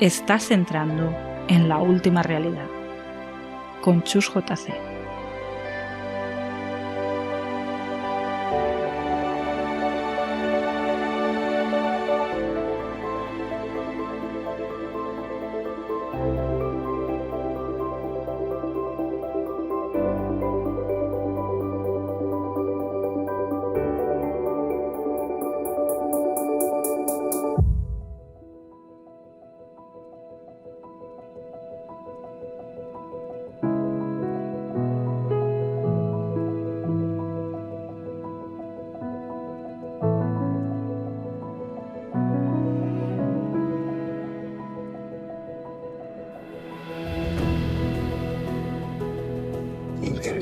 Estás entrando en la última realidad con Chus JC.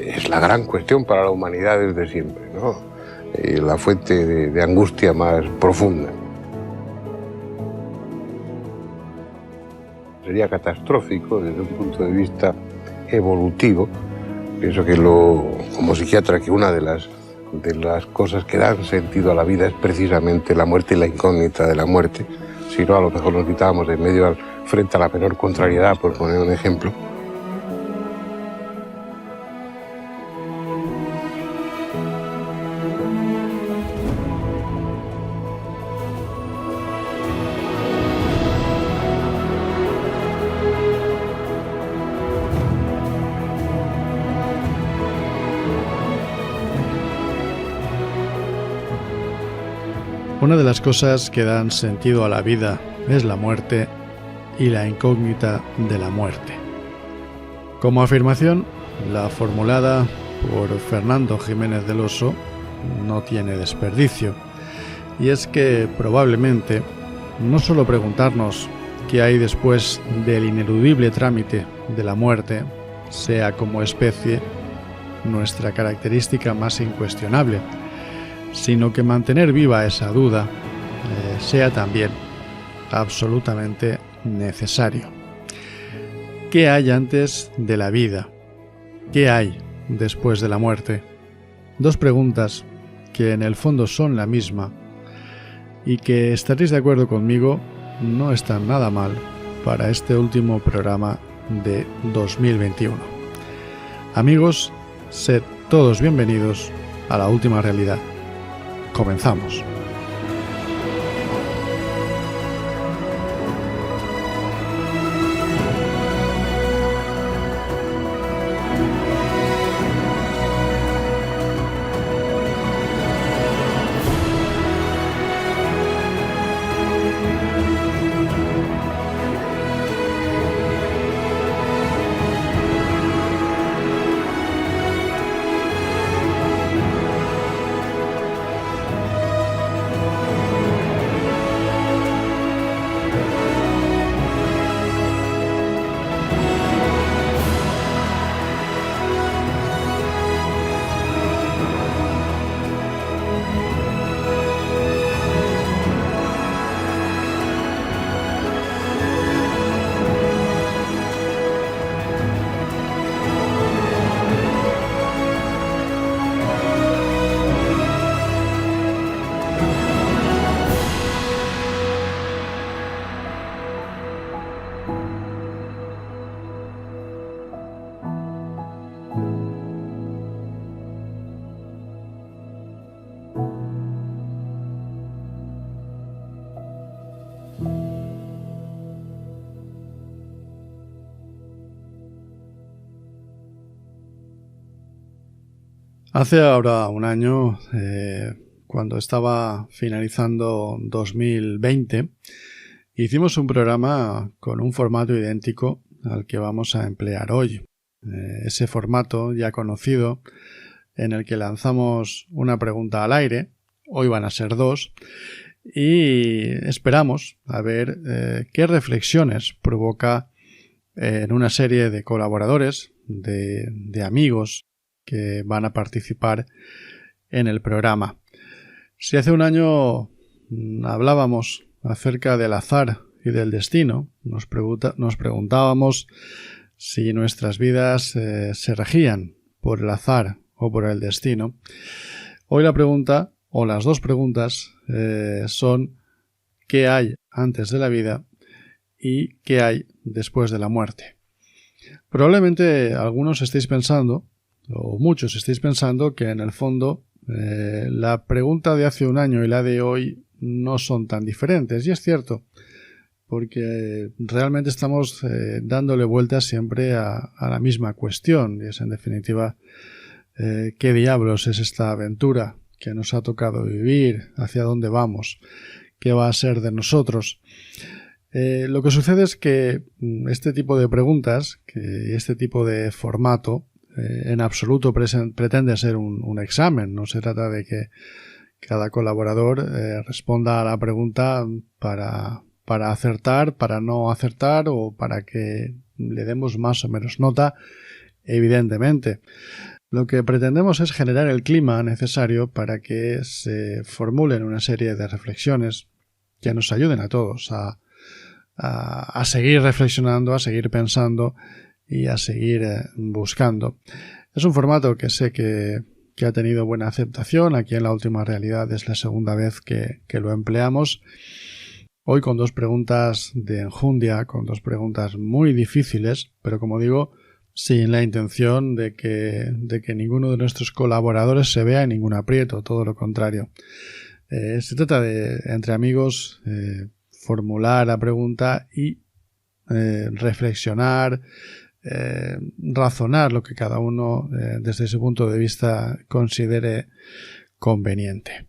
Es la gran cuestión para la humanidad desde siempre, ¿no? La fuente de angustia más profunda. Sería catastrófico desde un punto de vista evolutivo. Pienso que como psiquiatra, que una de las cosas que dan sentido a la vida es precisamente la muerte y la incógnita de la muerte. Si no, a lo mejor nos quitábamos de en medio frente a la menor contrariedad, por poner un ejemplo. Una de las cosas que dan sentido a la vida es la muerte y la incógnita de la muerte. Como afirmación, la formulada por Fernando Jiménez del Oso no tiene desperdicio, y es que probablemente no solo preguntarnos qué hay después del ineludible trámite de la muerte sea como especie nuestra característica más incuestionable, sino que mantener viva esa duda sea también absolutamente necesario. ¿Qué hay antes de la vida? ¿Qué hay después de la muerte? Dos preguntas que en el fondo son la misma y que, estaréis de acuerdo conmigo, no están nada mal para este último programa de 2021. Amigos, sed todos bienvenidos a la última realidad. Comenzamos. Hace ahora un año, cuando estaba finalizando 2020, hicimos un programa con un formato idéntico al que vamos a emplear hoy. Ese formato ya conocido, en el que lanzamos una pregunta al aire, hoy van a ser dos, y esperamos a ver qué reflexiones provoca en una serie de colaboradores, de amigos que van a participar en el programa. Si hace un año hablábamos acerca del azar y del destino, nos preguntábamos si nuestras vidas se regían por el azar o por el destino. Hoy la pregunta, o las dos preguntas, son ¿qué hay antes de la vida y qué hay después de la muerte? Probablemente algunos estéis pensando, o muchos estéis pensando, que en el fondo la pregunta de hace un año y la de hoy no son tan diferentes. Y es cierto, porque realmente estamos dándole vueltas siempre a la misma cuestión. Y es, en definitiva, ¿qué diablos es esta aventura que nos ha tocado vivir? ¿Hacia dónde vamos? ¿Qué va a ser de nosotros? Lo que sucede es que este tipo de preguntas, que este tipo de formato, en absoluto pretende ser un examen. No se trata de que cada colaborador responda a la pregunta para acertar, para no acertar o para que le demos más o menos nota, evidentemente. Lo que pretendemos es generar el clima necesario para que se formulen una serie de reflexiones que nos ayuden a todos a seguir reflexionando, a seguir pensando y a seguir buscando. Es un formato que sé que ha tenido buena aceptación. Aquí en La Última Realidad es la segunda vez que lo empleamos. Hoy con dos preguntas de enjundia, con dos preguntas muy difíciles, pero como digo, sin la intención de que ninguno de nuestros colaboradores se vea en ningún aprieto, todo lo contrario. Se trata de, entre amigos, formular la pregunta y reflexionar, razonar lo que cada uno desde su punto de vista considere conveniente.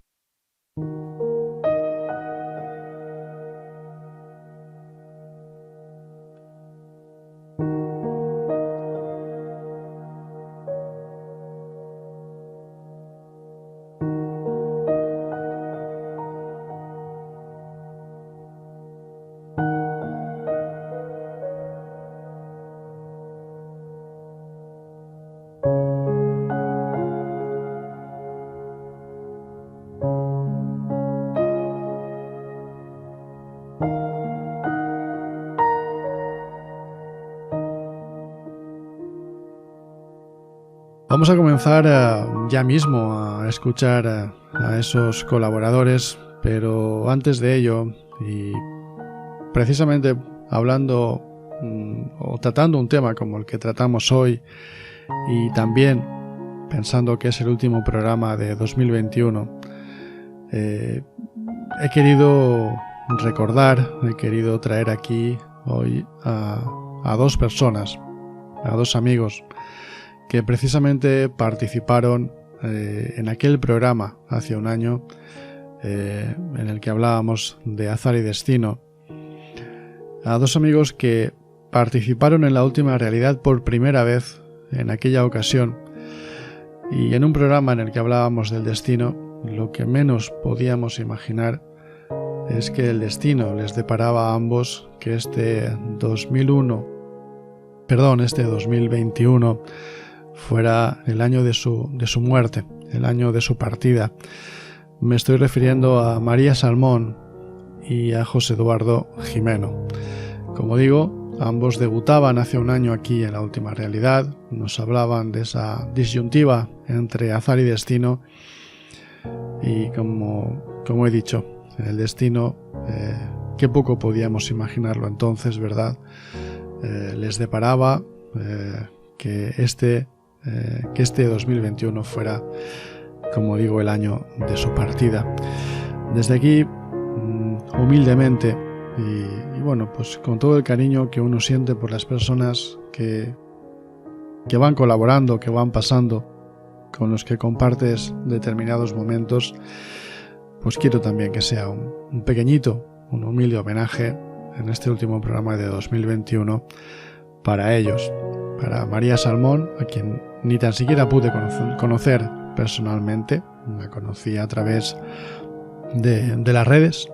Vamos a comenzar ya mismo a escuchar a esos colaboradores, pero antes de ello, y precisamente hablando o tratando un tema como el que tratamos hoy, y también pensando que es el último programa de 2021, he querido recordar, he querido traer aquí hoy a dos personas, a dos amigos, que precisamente participaron en aquel programa hace un año en el que hablábamos de azar y destino. A dos amigos que participaron en La Última Realidad por primera vez en aquella ocasión, y en un programa en el que hablábamos del destino, lo que menos podíamos imaginar es que el destino les deparaba a ambos que este 2021 fuera el año de su muerte, el año de su partida. Me estoy refiriendo a María Salmón y a José Eduardo Jimeno. Como digo, ambos debutaban hace un año aquí en La Última Realidad, nos hablaban de esa disyuntiva entre azar y destino, y como he dicho, el destino, qué poco podíamos imaginarlo entonces, ¿verdad? Les deparaba que este 2021 fuera, como digo, el año de su partida. Desde aquí, humildemente y bueno, pues con todo el cariño que uno siente por las personas que van colaborando, que van pasando, con los que compartes determinados momentos, pues quiero también que sea un pequeñito, un humilde homenaje en este último programa de 2021 para ellos, para María Salmón, a quien ni tan siquiera pude conocer personalmente. La conocí a través de las redes,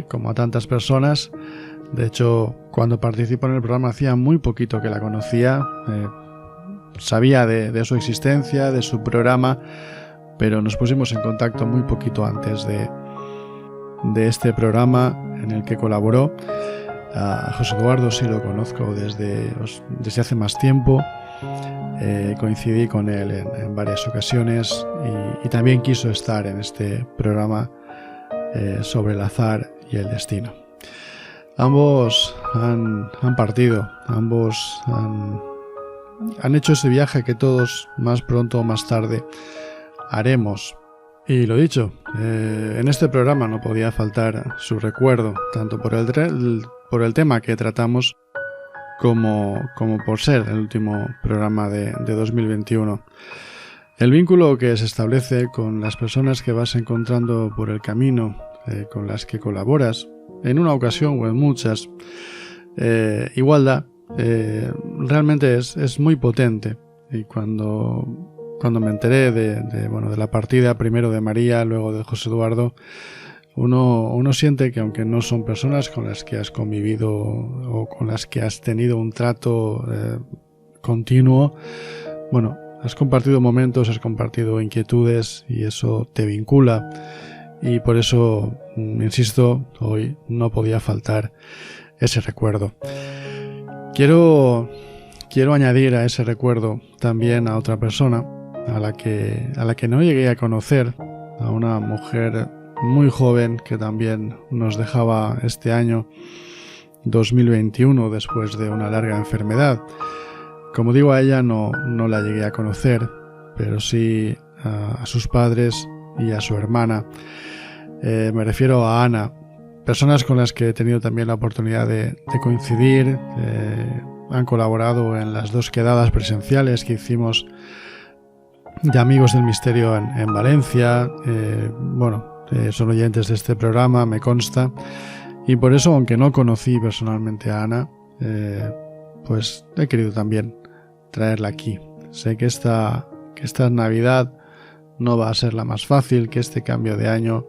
como a tantas personas. De hecho, cuando participo en el programa hacía muy poquito que la conocía, sabía de su existencia, de su programa, pero nos pusimos en contacto muy poquito antes de este programa en el que colaboró. A José Eduardo sí lo conozco desde hace más tiempo. Coincidí con él en varias ocasiones y también quiso estar en este programa sobre el azar y el destino. Ambos han partido, ambos han hecho ese viaje que todos más pronto o más tarde haremos. Y lo dicho, en este programa no podía faltar su recuerdo, tanto por el tema que tratamos como por ser el último programa de 2021. El vínculo que se establece con las personas que vas encontrando por el camino, con las que colaboras, en una ocasión o en muchas, igualdad, realmente es muy potente. Y cuando me enteré de la partida primero de María, luego de José Eduardo, uno siente que aunque no son personas con las que has convivido o con las que has tenido un trato continuo, bueno, has compartido momentos, has compartido inquietudes y eso te vincula. Y por eso, insisto, hoy no podía faltar ese recuerdo. Quiero añadir a ese recuerdo también a otra persona a la que no llegué a conocer, a una mujer muy joven que también nos dejaba este año 2021 después de una larga enfermedad. Como digo, a ella no la llegué a conocer, pero sí a sus padres y a su hermana. Me refiero a Ana, personas con las que he tenido también la oportunidad de coincidir. Han colaborado en las 2 quedadas presenciales que hicimos de Amigos del Misterio en Valencia. Son oyentes de este programa, me consta, y por eso, aunque no conocí personalmente a Ana, pues he querido también traerla aquí. Sé que esta Navidad no va a ser la más fácil, que este cambio de año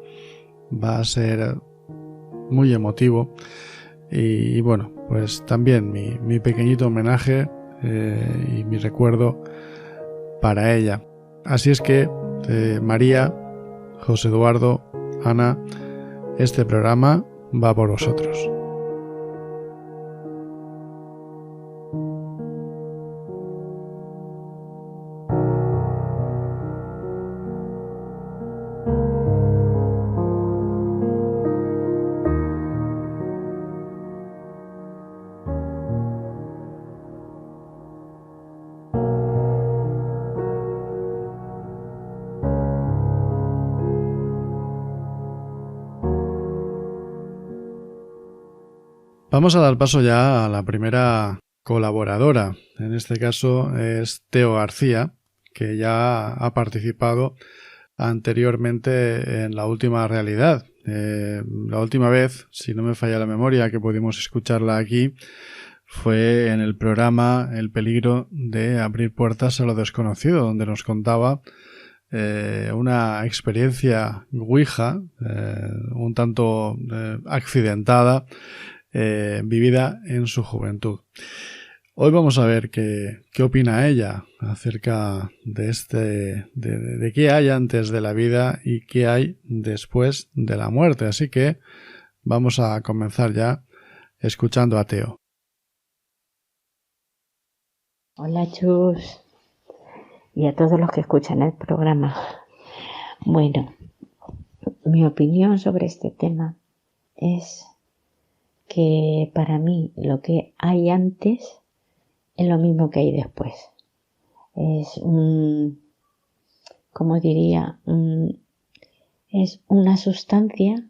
va a ser muy emotivo, y bueno, pues también mi pequeñito homenaje y mi recuerdo para ella. Así es que María, José Eduardo, Ana, este programa va por vosotros. Vamos a dar paso ya a la primera colaboradora. En este caso es Teo García, que ya ha participado anteriormente en La Última Realidad. La última vez, si no me falla la memoria, que pudimos escucharla aquí, fue en el programa El peligro de abrir puertas a lo desconocido, donde nos contaba una experiencia ouija, un tanto accidentada, vivida en su juventud. Hoy vamos a ver qué opina ella acerca de qué hay antes de la vida y qué hay después de la muerte. Así que vamos a comenzar ya escuchando a Teo. Hola Chus y a todos los que escuchan el programa. Bueno, mi opinión sobre este tema es que para mí lo que hay antes es lo mismo que hay después. Es es una sustancia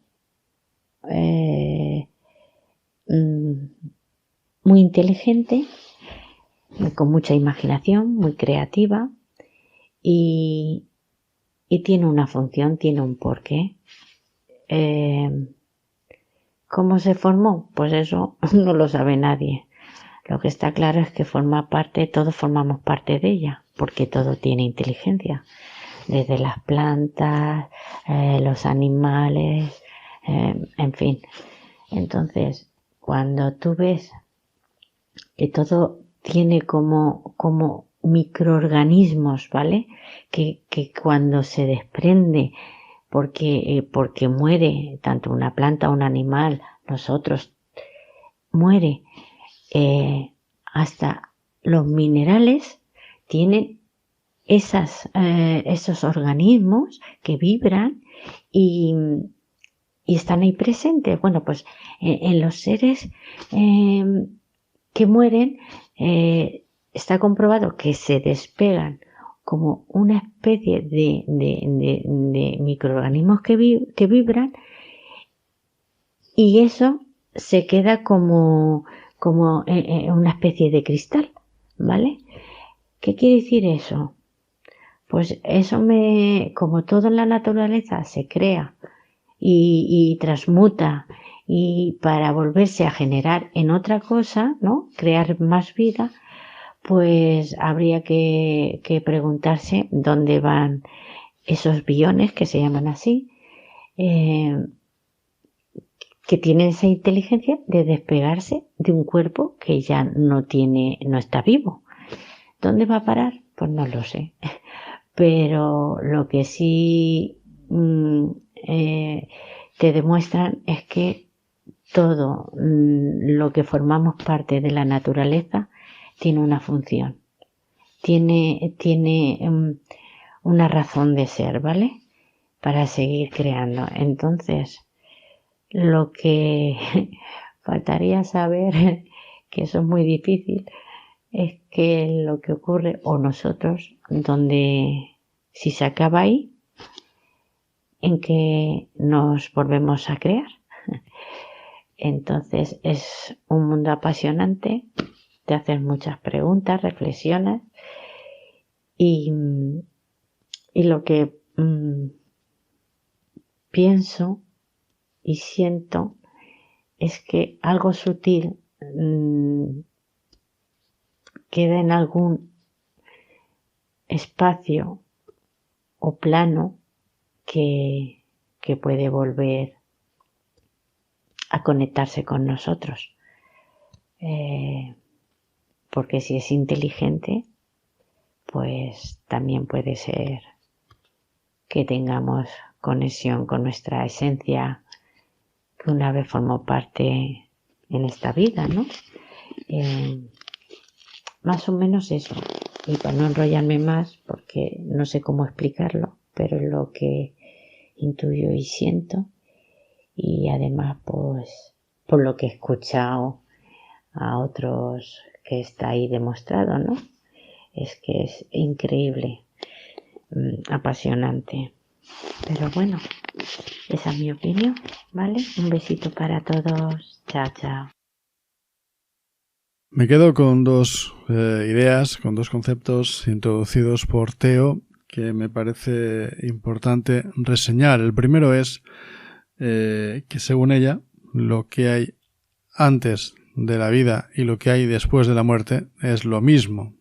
muy inteligente, con mucha imaginación, muy creativa y tiene una función, tiene un porqué. ¿Cómo se formó? Pues eso no lo sabe nadie. Lo que está claro es que todos formamos parte de ella, porque todo tiene inteligencia. Desde las plantas, los animales, en fin. Entonces, cuando tú ves que todo tiene como microorganismos, ¿vale? Que cuando se desprende, porque muere tanto una planta, un animal, nosotros, muere, hasta los minerales tienen esos organismos que vibran y están ahí presentes. Bueno, pues en los seres que mueren está comprobado que se despegan como una especie de microorganismos que vibran, y eso se queda como una especie de cristal, ¿vale? ¿Qué quiere decir eso? Pues eso como todo en la naturaleza se crea y transmuta, y para volverse a generar en otra cosa, ¿no? Crear más vida, pues habría que preguntarse dónde van esos biones, que se llaman así, que tienen esa inteligencia de despegarse de un cuerpo que ya no está vivo. ¿Dónde va a parar? Pues no lo sé. Pero lo que sí te demuestran es que todo lo que formamos parte de la naturaleza tiene una función, tiene una razón de ser, ¿vale? Para seguir creando. Entonces, lo que faltaría saber, que eso es muy difícil, es que lo que ocurre, o nosotros, si se acaba ahí, en que nos volvemos a crear. Entonces es un mundo apasionante, te haces muchas preguntas, reflexionas, y lo que pienso y siento es que algo sutil queda en algún espacio o plano que puede volver a conectarse con nosotros, porque si es inteligente, pues también puede ser que tengamos conexión con nuestra esencia, que una vez formó parte en esta vida, ¿no? Más o menos eso. Y para no enrollarme más, porque no sé cómo explicarlo, pero es lo que intuyo y siento. Y además, pues, por lo que he escuchado a otros, que está ahí demostrado, ¿no? Es que es increíble, apasionante. Pero bueno, esa es mi opinión, ¿vale? Un besito para todos. Chao, chao. Me quedo con dos ideas, con dos conceptos introducidos por Teo que me parece importante reseñar. El primero es que, según ella, lo que hay antes de la vida y lo que hay después de la muerte es lo mismo.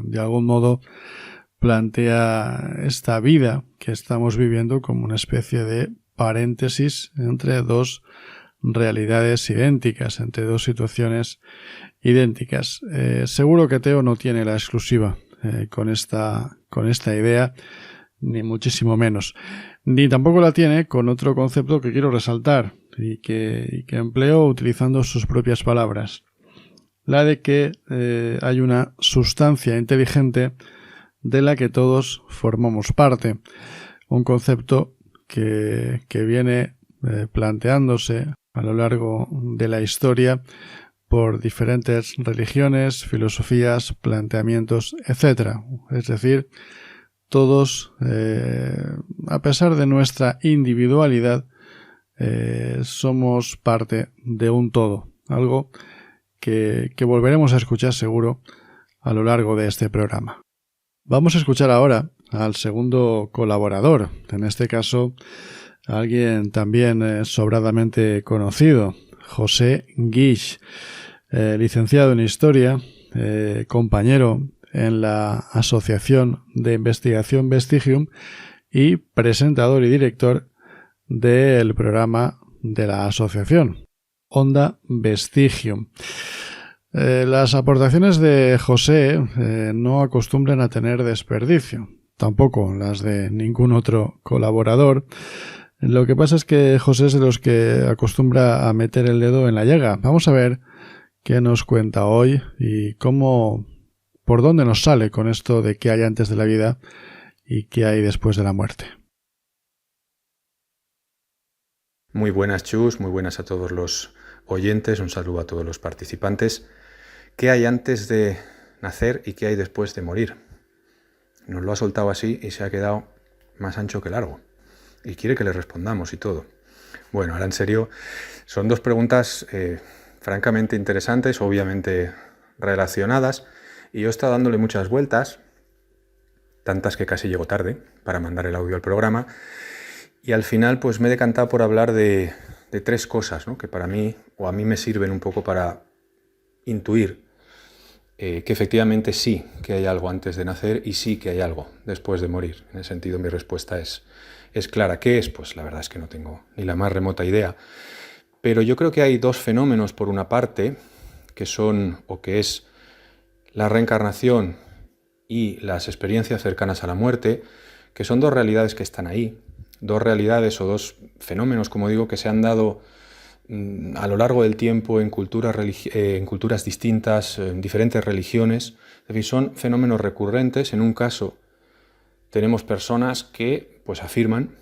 De algún modo plantea esta vida que estamos viviendo como una especie de paréntesis entre dos realidades idénticas, entre dos situaciones idénticas. Seguro que Teo no tiene la exclusiva con esta idea, ni muchísimo menos. Ni tampoco la tiene con otro concepto que quiero resaltar y que empleo utilizando sus propias palabras. La de que hay una sustancia inteligente de la que todos formamos parte. Un concepto que viene planteándose a lo largo de la historia por diferentes religiones, filosofías, planteamientos, etc. Es decir, todos, a pesar de nuestra individualidad, somos parte de un todo, algo que volveremos a escuchar seguro a lo largo de este programa. Vamos a escuchar ahora al segundo colaborador, en este caso alguien también sobradamente conocido, José Guix, licenciado en Historia, compañero en la Asociación de Investigación Vestigium y presentador y director del programa de la asociación, Onda Vestigio. Las aportaciones de José no acostumbran a tener desperdicio, tampoco las de ningún otro colaborador. Lo que pasa es que José es de los que acostumbra a meter el dedo en la llaga. Vamos a ver qué nos cuenta hoy y por dónde nos sale con esto de qué hay antes de la vida y qué hay después de la muerte. Muy buenas, Chus, muy buenas a todos los oyentes, un saludo a todos los participantes. ¿Qué hay antes de nacer y qué hay después de morir? Nos lo ha soltado así y se ha quedado más ancho que largo. Y quiere que le respondamos y todo. Bueno, ahora en serio, son dos preguntas francamente interesantes, obviamente relacionadas, y yo he estado dándole muchas vueltas, tantas que casi llego tarde para mandar el audio al programa, y al final pues me he decantado por hablar de tres cosas, ¿no? Que para mí, o a mí me sirven un poco para intuir que efectivamente sí que hay algo antes de nacer y sí que hay algo después de morir. En ese sentido mi respuesta es clara. ¿Qué es? Pues la verdad es que no tengo ni la más remota idea. Pero yo creo que hay dos fenómenos por una parte, que son, o que es la reencarnación y las experiencias cercanas a la muerte, que son dos realidades que están ahí, dos realidades o dos fenómenos, como digo, que se han dado a lo largo del tiempo en culturas distintas, en diferentes religiones. Es decir, son fenómenos recurrentes. En un caso tenemos personas que pues afirman,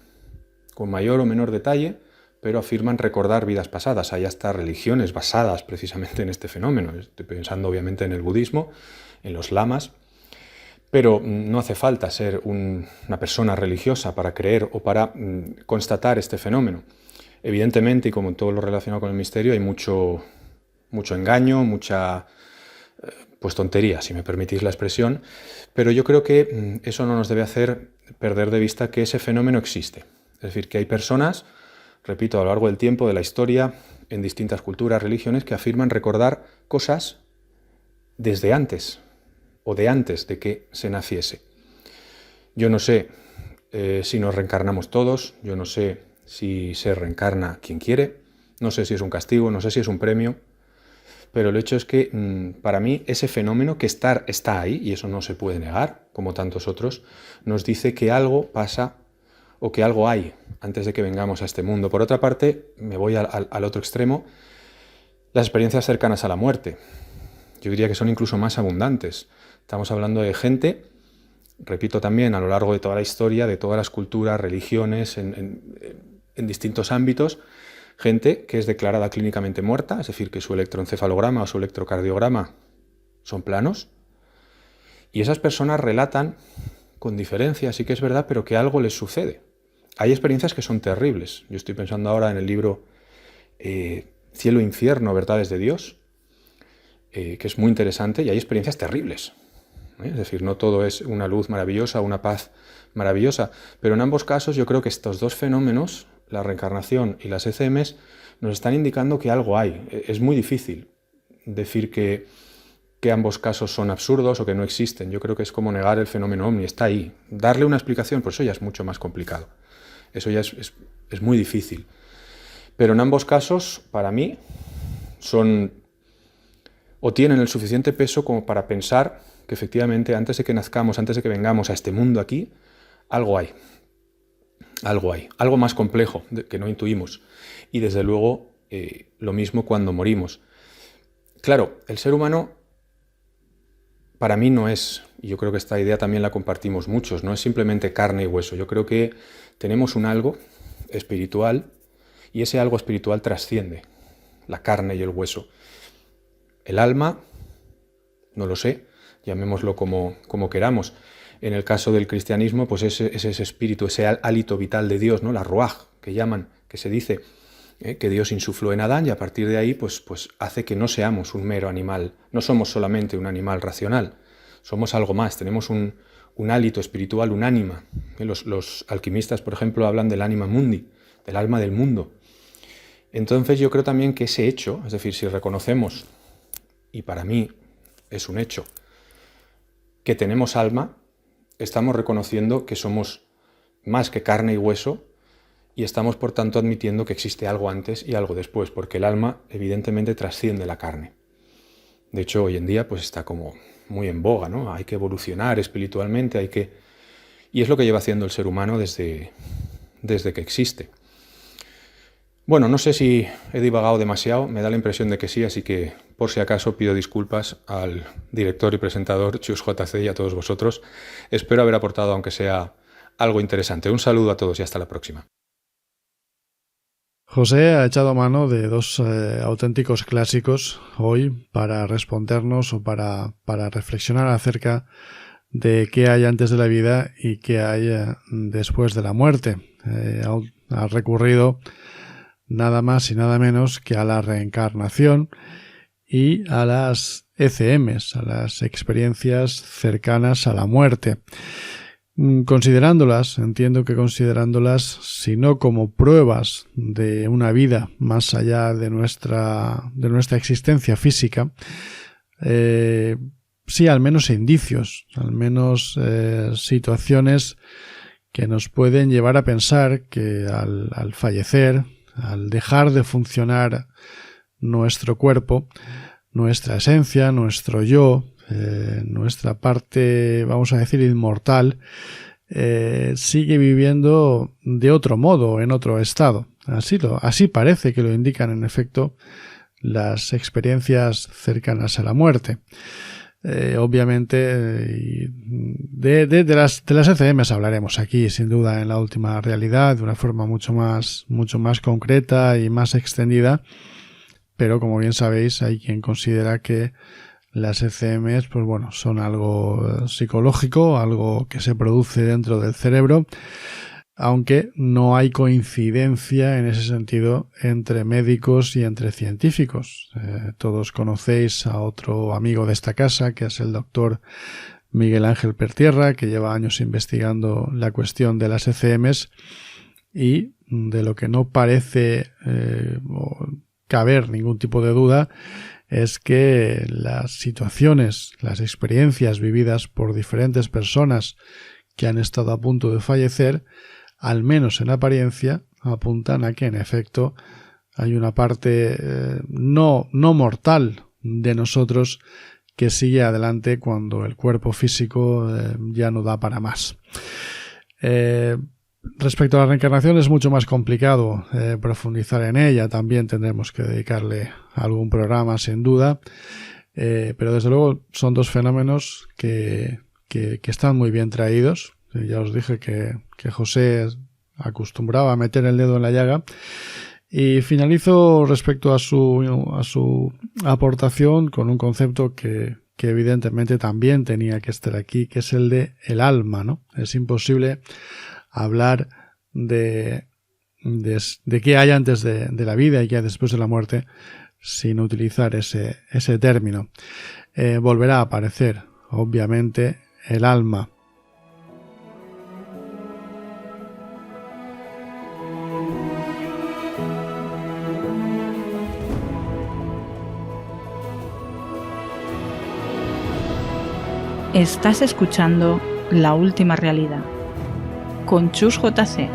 con mayor o menor detalle, pero afirman recordar vidas pasadas. Hay hasta religiones basadas precisamente en este fenómeno. Estoy pensando obviamente en el budismo, en los lamas, pero no hace falta ser una persona religiosa para creer o para constatar este fenómeno. Evidentemente, y como en todo lo relacionado con el misterio, hay mucho engaño, mucha pues tontería, si me permitís la expresión, pero yo creo que eso no nos debe hacer perder de vista que ese fenómeno existe. Es decir, que hay personas, repito, a lo largo del tiempo, de la historia, en distintas culturas, religiones, que afirman recordar cosas desde antes, o de antes de que se naciese. Yo no sé si nos reencarnamos todos, yo no sé si se reencarna quien quiere, no sé si es un castigo, no sé si es un premio, pero el hecho es que para mí ese fenómeno que está ahí, y eso no se puede negar, como tantos otros, nos dice que algo pasa o que algo hay antes de que vengamos a este mundo. Por otra parte, me voy al otro extremo, las experiencias cercanas a la muerte. Yo diría que son incluso más abundantes. Estamos hablando de gente, repito también, a lo largo de toda la historia, de todas las culturas, religiones, en distintos ámbitos, gente que es declarada clínicamente muerta, es decir, que su electroencefalograma o su electrocardiograma son planos, y esas personas relatan con diferencia, sí que es verdad, pero que algo les sucede. Hay experiencias que son terribles. Yo estoy pensando ahora en el libro Cielo e Infierno, Verdades de Dios, que es muy interesante, y hay experiencias terribles. Es decir, no todo es una luz maravillosa, una paz maravillosa, pero en ambos casos yo creo que estos dos fenómenos, la reencarnación y las ECMs, nos están indicando que algo hay. Es muy difícil decir que ambos casos son absurdos o que no existen. Yo creo que es como negar el fenómeno ovni, está ahí. Darle una explicación, pues eso ya es mucho más complicado. Eso ya es muy difícil. Pero en ambos casos, para mí, son o tienen el suficiente peso como para pensar que efectivamente antes de que nazcamos, antes de que vengamos a este mundo aquí, algo hay. Algo hay, algo más complejo que no intuimos. Y desde luego lo mismo cuando morimos. Claro, el ser humano para mí no es, y yo creo que esta idea también la compartimos muchos, no es simplemente carne y hueso. Yo creo que tenemos un algo espiritual y ese algo espiritual trasciende la carne y el hueso. El alma, no lo sé, llamémoslo como queramos. En el caso del cristianismo, pues ese espíritu, ese hálito vital de Dios, ¿no? La ruaj, que llaman, que se dice que Dios insufló en Adán, y a partir de ahí pues hace que no seamos un mero animal. No somos solamente un animal racional, somos algo más, tenemos un hálito espiritual, un ánima. Los alquimistas, por ejemplo, hablan del anima mundi, del alma del mundo. Entonces yo creo también que ese hecho, es decir, si reconocemos, y para mí es un hecho, que tenemos alma, estamos reconociendo que somos más que carne y hueso y estamos por tanto admitiendo que existe algo antes y algo después, porque el alma evidentemente trasciende la carne. De hecho, hoy en día pues está como muy en boga, ¿no? Hay que evolucionar espiritualmente, y es lo que lleva haciendo el ser humano desde que existe. Bueno, no sé si he divagado demasiado, me da la impresión de que sí, así que por si acaso pido disculpas al director y presentador Chus JC y a todos vosotros. Espero haber aportado aunque sea algo interesante. Un saludo a todos y hasta la próxima. José ha echado mano de dos auténticos clásicos hoy para respondernos o para reflexionar acerca de qué hay antes de la vida y qué hay después de la muerte. Ha recurrido nada más y nada menos que a la reencarnación y a las ECMs, a las experiencias cercanas a la muerte. Entiendo que considerándolas, si no como pruebas de una vida más allá de nuestra existencia física, sí, al menos indicios, al menos situaciones que nos pueden llevar a pensar que al fallecer, al dejar de funcionar nuestro cuerpo, nuestra esencia, nuestro yo, nuestra parte, vamos a decir, inmortal, sigue viviendo de otro modo, en otro estado. Así parece que lo indican, en efecto, las experiencias cercanas a la muerte. Obviamente, de las ECMs hablaremos aquí, sin duda, en la última realidad, de una forma mucho más concreta y más extendida, pero como bien sabéis, hay quien considera que las ECMs, pues bueno, son algo psicológico, algo que se produce dentro del cerebro, aunque no hay coincidencia en ese sentido entre médicos y entre científicos. Todos conocéis a otro amigo de esta casa, que es el doctor Miguel Ángel Pertierra, que lleva años investigando la cuestión de las ECMs, y de lo que no parece caber ningún tipo de duda es que las situaciones, las experiencias vividas por diferentes personas que han estado a punto de fallecer, al menos en apariencia, apuntan a que en efecto hay una parte no mortal de nosotros que sigue adelante cuando el cuerpo físico ya no da para más. Respecto a la reencarnación es mucho más complicado profundizar en ella, también tendremos que dedicarle algún programa sin duda, pero desde luego son dos fenómenos que están muy bien traídos. Ya os dije que José acostumbraba a meter el dedo en la llaga. Y finalizo respecto a su aportación con un concepto que evidentemente también tenía que estar aquí, que es el de el alma, ¿no? Es imposible hablar de qué hay antes de la vida y qué hay después de la muerte sin utilizar ese término. Volverá a aparecer, obviamente, el alma. Estás escuchando La Última Realidad con Chus JC.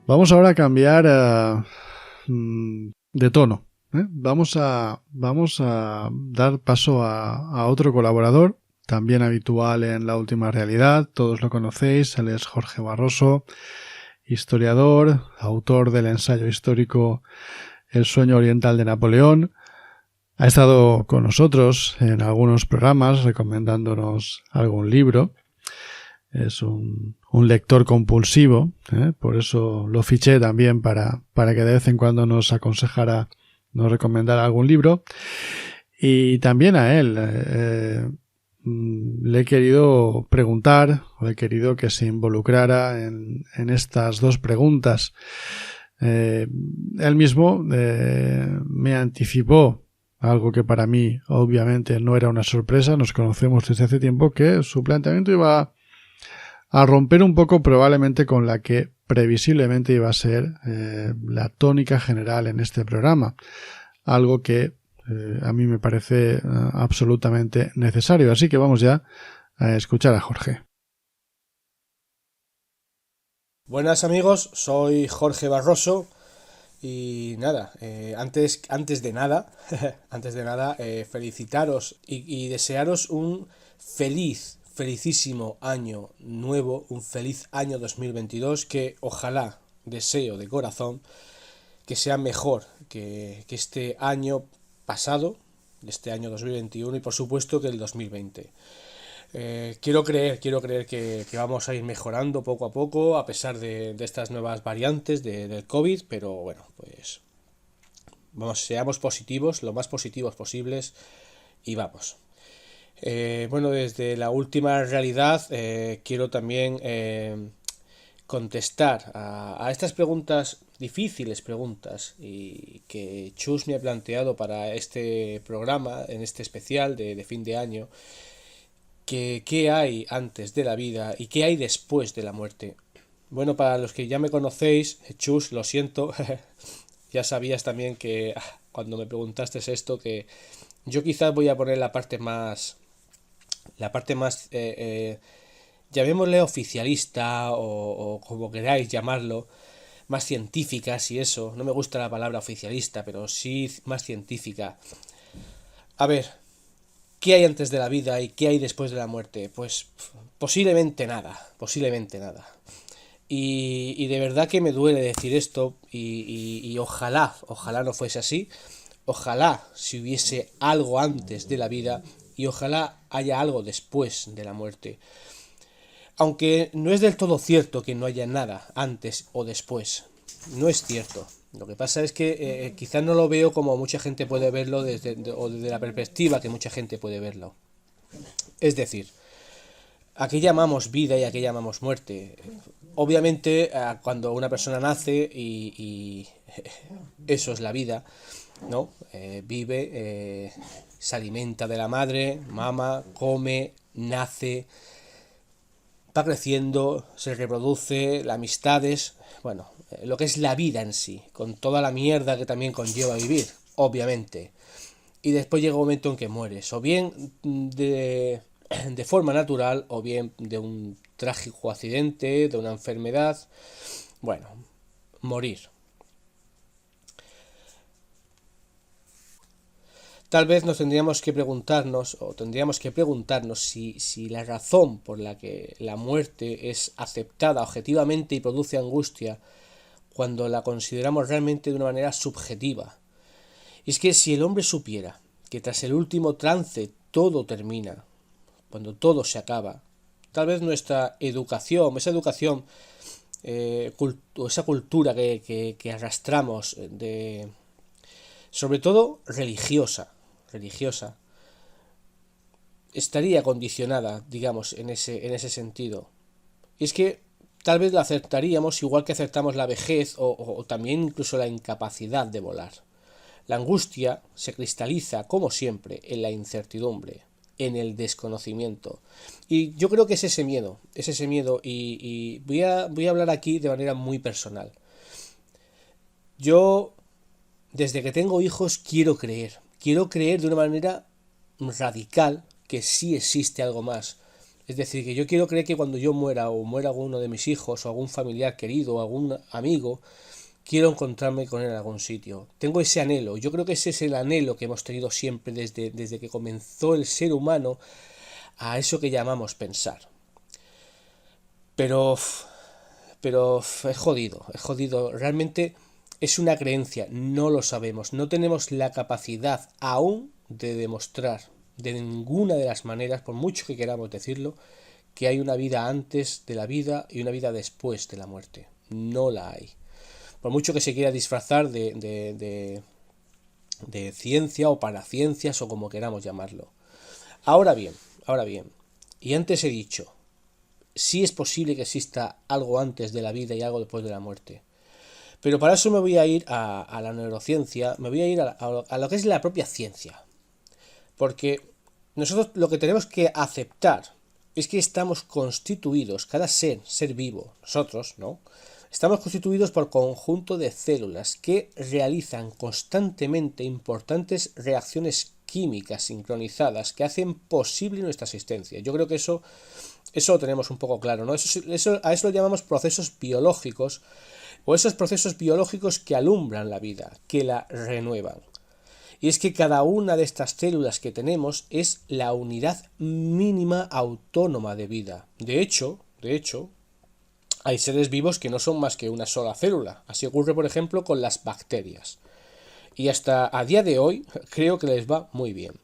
Vamos ahora a cambiar de tono. Vamos a dar paso a otro colaborador, también habitual en La Última Realidad. Todos lo conocéis, él es Jorge Barroso, historiador, autor del ensayo histórico El sueño oriental de Napoleón. Ha estado con nosotros en algunos programas recomendándonos algún libro. es un lector compulsivo, por eso lo fiché también para que de vez en cuando nos aconsejara, nos recomendara algún libro. Y también a él le he querido preguntar, o he querido que se involucrara en estas dos preguntas. Él mismo me anticipó algo que para mí obviamente no era una sorpresa, nos conocemos desde hace tiempo, que su planteamiento iba a romper un poco probablemente con la que previsiblemente iba a ser la tónica general en este programa, algo que a mí me parece absolutamente necesario. Así que vamos ya a escuchar a Jorge. Buenas amigos, soy Jorge Barroso y nada, antes de nada, felicitaros y desearos un felicísimo año nuevo, un feliz año 2022 que ojalá, deseo de corazón, que sea mejor que este año pasado, este año 2021 y por supuesto que el 2020. Quiero creer que vamos a ir mejorando poco a poco a pesar de estas nuevas variantes del COVID, pero bueno, pues seamos positivos, lo más positivos posibles y vamos. Bueno, desde la última realidad quiero también contestar a estas difíciles preguntas y que Chus me ha planteado para este programa, en este especial de fin de año. ¿Qué hay antes de la vida y qué hay después de la muerte? Bueno, para los que ya me conocéis, Chus, lo siento, ya sabías también que cuando me preguntaste esto, que yo quizás voy a poner la parte más llamémosle oficialista o como queráis llamarlo, más científica, si eso, no me gusta la palabra oficialista, pero sí más científica. A ver, ¿qué hay antes de la vida y qué hay después de la muerte? Pues posiblemente nada. Y de verdad que me duele decir esto y ojalá no fuese así. Ojalá si hubiese algo antes de la vida y ojalá haya algo después de la muerte. Aunque no es del todo cierto que no haya nada antes o después. No es cierto. Lo que pasa es que quizás no lo veo como mucha gente puede verlo desde la perspectiva que mucha gente puede verlo. Es decir, ¿a qué llamamos vida y a qué llamamos muerte? Obviamente, cuando una persona nace y eso es la vida, ¿no? Vive, se alimenta de la madre, mama, come, nace, va creciendo, se reproduce, las amistades, bueno, lo que es la vida en sí, con toda la mierda que también conlleva vivir, obviamente. Y después llega un momento en que mueres, o bien de forma natural, o bien de un trágico accidente, de una enfermedad. Bueno, morir. Tal vez nos tendríamos que preguntarnos si la razón por la que la muerte es aceptada objetivamente y produce angustia cuando la consideramos realmente de una manera subjetiva. Y es que si el hombre supiera que tras el último trance todo termina, cuando todo se acaba, tal vez nuestra educación, esa cultura que arrastramos, sobre todo religiosa, estaría condicionada, digamos, en ese sentido. Y es que tal vez la aceptaríamos igual que aceptamos la vejez o también incluso la incapacidad de volar. La angustia se cristaliza, como siempre, en la incertidumbre, en el desconocimiento. Y yo creo que es ese miedo, y voy a hablar aquí de manera muy personal. Yo, desde que tengo hijos, quiero creer de una manera radical que sí existe algo más. Es decir, que yo quiero creer que cuando yo muera o muera alguno de mis hijos o algún familiar querido o algún amigo, quiero encontrarme con él en algún sitio. Tengo ese anhelo. Yo creo que ese es el anhelo que hemos tenido siempre desde que comenzó el ser humano a eso que llamamos pensar. Pero es jodido. Realmente es una creencia. No lo sabemos. No tenemos la capacidad aún de demostrar de ninguna de las maneras, por mucho que queramos decirlo, que hay una vida antes de la vida y una vida después de la muerte. No la hay. Por mucho que se quiera disfrazar de ciencia o paraciencias o como queramos llamarlo. Ahora bien, y antes he dicho, sí es posible que exista algo antes de la vida y algo después de la muerte. Pero para eso me voy a ir a la neurociencia, me voy a ir a lo que es la propia ciencia. Porque nosotros lo que tenemos que aceptar es que estamos constituidos, cada ser vivo, nosotros, ¿no? Estamos constituidos por conjunto de células que realizan constantemente importantes reacciones químicas sincronizadas que hacen posible nuestra existencia. Yo creo que eso lo tenemos un poco claro, ¿no? A eso lo llamamos procesos biológicos, o esos procesos biológicos que alumbran la vida, que la renuevan. Y es que cada una de estas células que tenemos es la unidad mínima autónoma de vida. De hecho, hay seres vivos que no son más que una sola célula. Así ocurre, por ejemplo, con las bacterias. Y hasta a día de hoy creo que les va muy bien.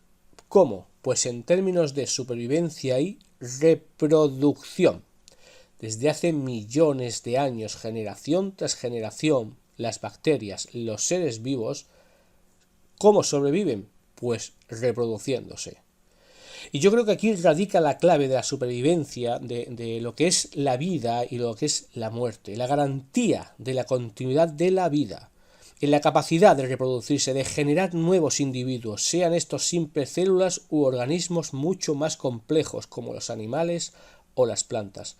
¿Cómo? Pues en términos de supervivencia y reproducción. Desde hace millones de años, generación tras generación, las bacterias, los seres vivos, ¿cómo sobreviven? Pues reproduciéndose. Y yo creo que aquí radica la clave de la supervivencia, de lo que es la vida y lo que es la muerte, la garantía de la continuidad de la vida, en la capacidad de reproducirse, de generar nuevos individuos, sean estos simples células u organismos mucho más complejos como los animales o las plantas.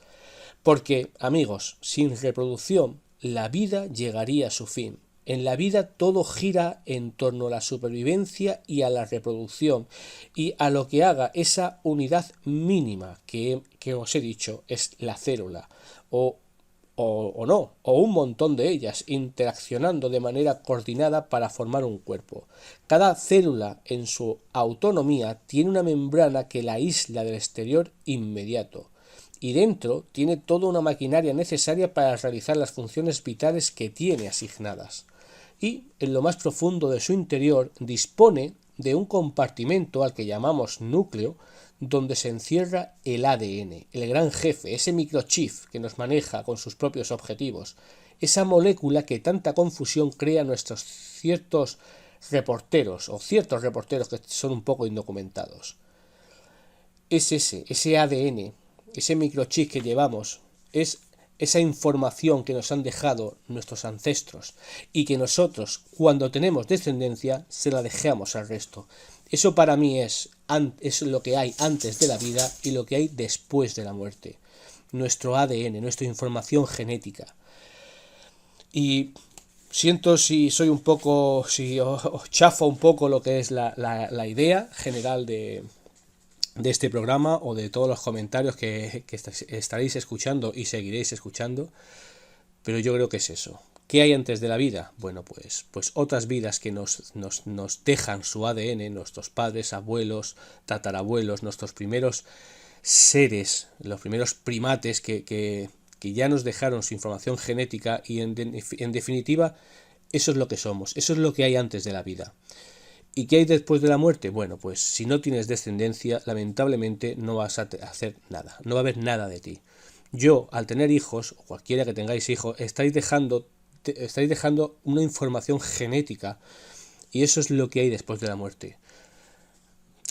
Porque, amigos, sin reproducción, la vida llegaría a su fin. En la vida todo gira en torno a la supervivencia y a la reproducción y a lo que haga esa unidad mínima que os he dicho es la célula o un montón de ellas interaccionando de manera coordinada para formar un cuerpo. Cada célula en su autonomía tiene una membrana que la aísla del exterior inmediato. Y dentro tiene toda una maquinaria necesaria para realizar las funciones vitales que tiene asignadas. Y en lo más profundo de su interior dispone de un compartimento al que llamamos núcleo, donde se encierra el ADN, el gran jefe, ese microchip que nos maneja con sus propios objetivos, esa molécula que tanta confusión crea nuestros ciertos reporteros que son un poco indocumentados. Es ese ADN, ese microchip que llevamos, es esa información que nos han dejado nuestros ancestros y que nosotros, cuando tenemos descendencia, se la dejamos al resto. Eso para mí es lo que hay antes de la vida y lo que hay después de la muerte. Nuestro ADN, nuestra información genética. Y siento si os chafo un poco lo que es la idea general de este programa o de todos los comentarios que estaréis escuchando y seguiréis escuchando, pero yo creo que es eso. ¿Qué hay antes de la vida? Bueno, pues otras vidas que nos dejan su ADN, nuestros padres, abuelos, tatarabuelos, nuestros primeros seres, los primeros primates que ya nos dejaron su información genética y en definitiva eso es lo que somos, eso es lo que hay antes de la vida. ¿Y qué hay después de la muerte? Bueno, pues si no tienes descendencia, lamentablemente no vas a hacer nada, no va a haber nada de ti. Yo, al tener hijos, o cualquiera que tengáis hijos, estáis dejando una información genética y eso es lo que hay después de la muerte.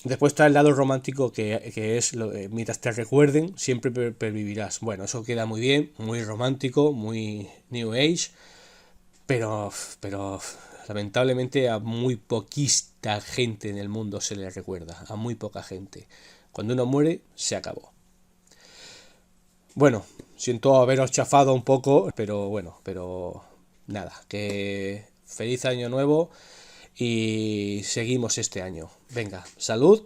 Después está el lado romántico que es, mientras te recuerden, siempre pervivirás. Bueno, eso queda muy bien, muy romántico, muy New Age, pero lamentablemente a muy poquita gente en el mundo se le recuerda, a muy poca gente. Cuando uno muere, se acabó. Bueno, siento haberos chafado un poco, pero nada, que feliz año nuevo y seguimos este año. Venga, salud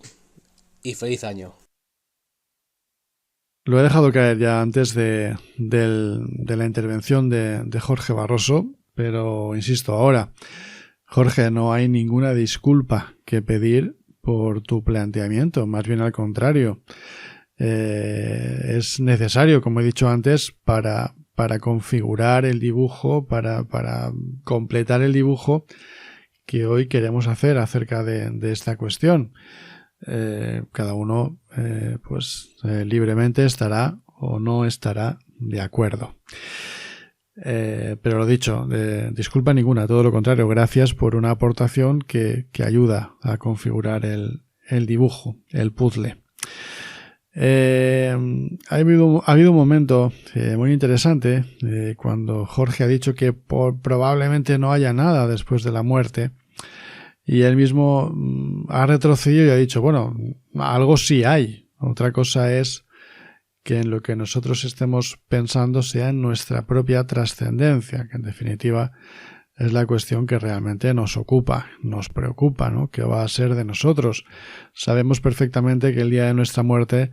y feliz año. Lo he dejado caer ya antes de la intervención de Jorge Barroso, pero insisto ahora, Jorge, no hay ninguna disculpa que pedir por tu planteamiento, más bien al contrario. Es necesario, como he dicho antes, para configurar el dibujo, para completar el dibujo que hoy queremos hacer acerca de esta cuestión. cada uno libremente estará o no estará de acuerdo. Pero lo dicho, disculpa ninguna, todo lo contrario, gracias por una aportación que ayuda a configurar el dibujo, el puzzle. Ha habido un momento muy interesante cuando Jorge ha dicho que probablemente no haya nada después de la muerte, y él mismo ha retrocedido y ha dicho, bueno, algo sí hay. Otra cosa es que en lo que nosotros estemos pensando sea en nuestra propia trascendencia, que en definitiva es la cuestión que realmente nos ocupa, nos preocupa, ¿no? ¿Qué va a ser de nosotros? Sabemos perfectamente que el día de nuestra muerte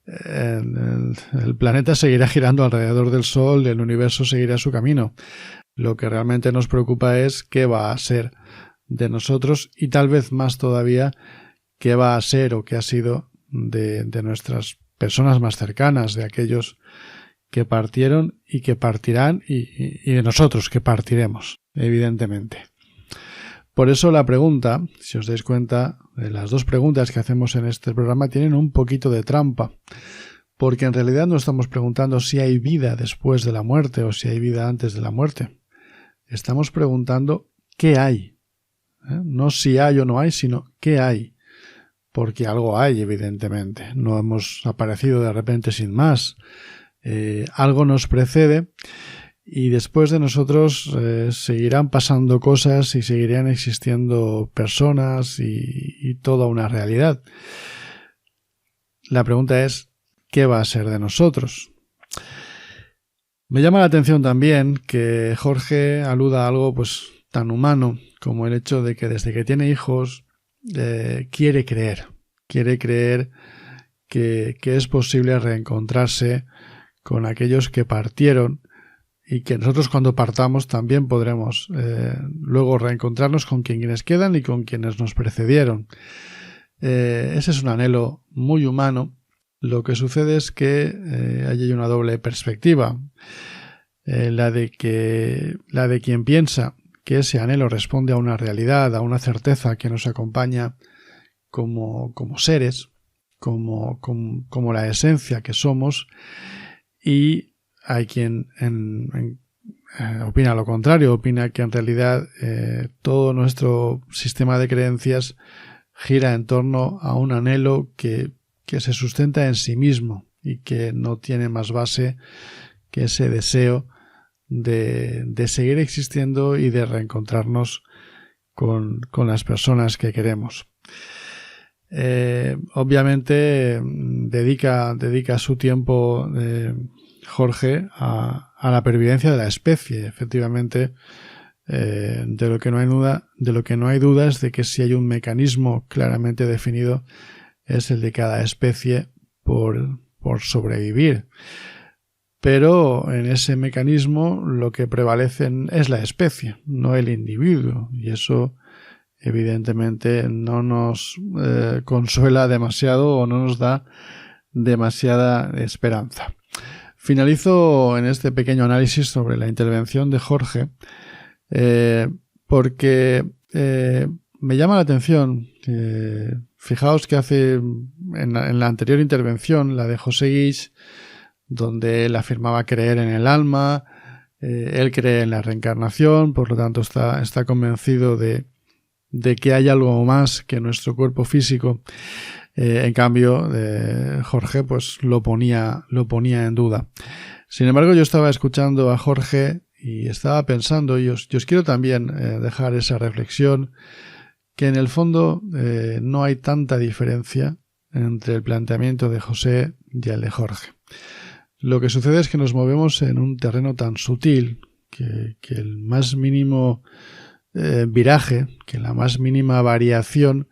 el planeta seguirá girando alrededor del Sol, el universo seguirá su camino. Lo que realmente nos preocupa es qué va a ser de nosotros, y tal vez más todavía qué va a ser o qué ha sido de nuestras personas más cercanas, de aquellos que partieron y que partirán, y de nosotros que partiremos, evidentemente. Por eso la pregunta, si os dais cuenta, las dos preguntas que hacemos en este programa tienen un poquito de trampa, porque en realidad no estamos preguntando si hay vida después de la muerte o si hay vida antes de la muerte. Estamos preguntando qué hay. No si hay o no hay, sino qué hay. Porque algo hay, evidentemente. No hemos aparecido de repente sin más. Algo nos precede, y después de nosotros seguirán pasando cosas y seguirán existiendo personas y toda una realidad. La pregunta es, ¿qué va a ser de nosotros? Me llama la atención también que Jorge aluda a algo tan humano como el hecho de que desde que tiene hijos quiere creer que es posible reencontrarse con aquellos que partieron, y que nosotros cuando partamos también podremos luego reencontrarnos con quienes quedan y con quienes nos precedieron. Ese es un anhelo muy humano. Lo que sucede es que hay una doble perspectiva, la de quien piensa que ese anhelo responde a una realidad, a una certeza que nos acompaña como seres, como la esencia que somos, y hay quien opina lo contrario, opina que en realidad todo nuestro sistema de creencias gira en torno a un anhelo que se sustenta en sí mismo y que no tiene más base que ese deseo de seguir existiendo y de reencontrarnos con las personas que queremos. Obviamente dedica su tiempo Jorge a la pervivencia de la especie. Efectivamente, de lo que no hay duda es de que si hay un mecanismo claramente definido es el de cada especie por sobrevivir. Pero en ese mecanismo lo que prevalece es la especie, no el individuo, y eso evidentemente no nos consuela demasiado o no nos da demasiada esperanza. Finalizo en este pequeño análisis sobre la intervención de Jorge porque me llama la atención. Fijaos que hace en la anterior intervención, la de José Guix, donde él afirmaba creer en el alma, él cree en la reencarnación, por lo tanto está convencido de que hay algo más que nuestro cuerpo físico. En cambio, Jorge lo ponía en duda. Sin embargo, yo estaba escuchando a Jorge y estaba pensando, y os quiero también dejar esa reflexión, que en el fondo no hay tanta diferencia entre el planteamiento de José y el de Jorge. Lo que sucede es que nos movemos en un terreno tan sutil que el más mínimo viraje, que la más mínima variación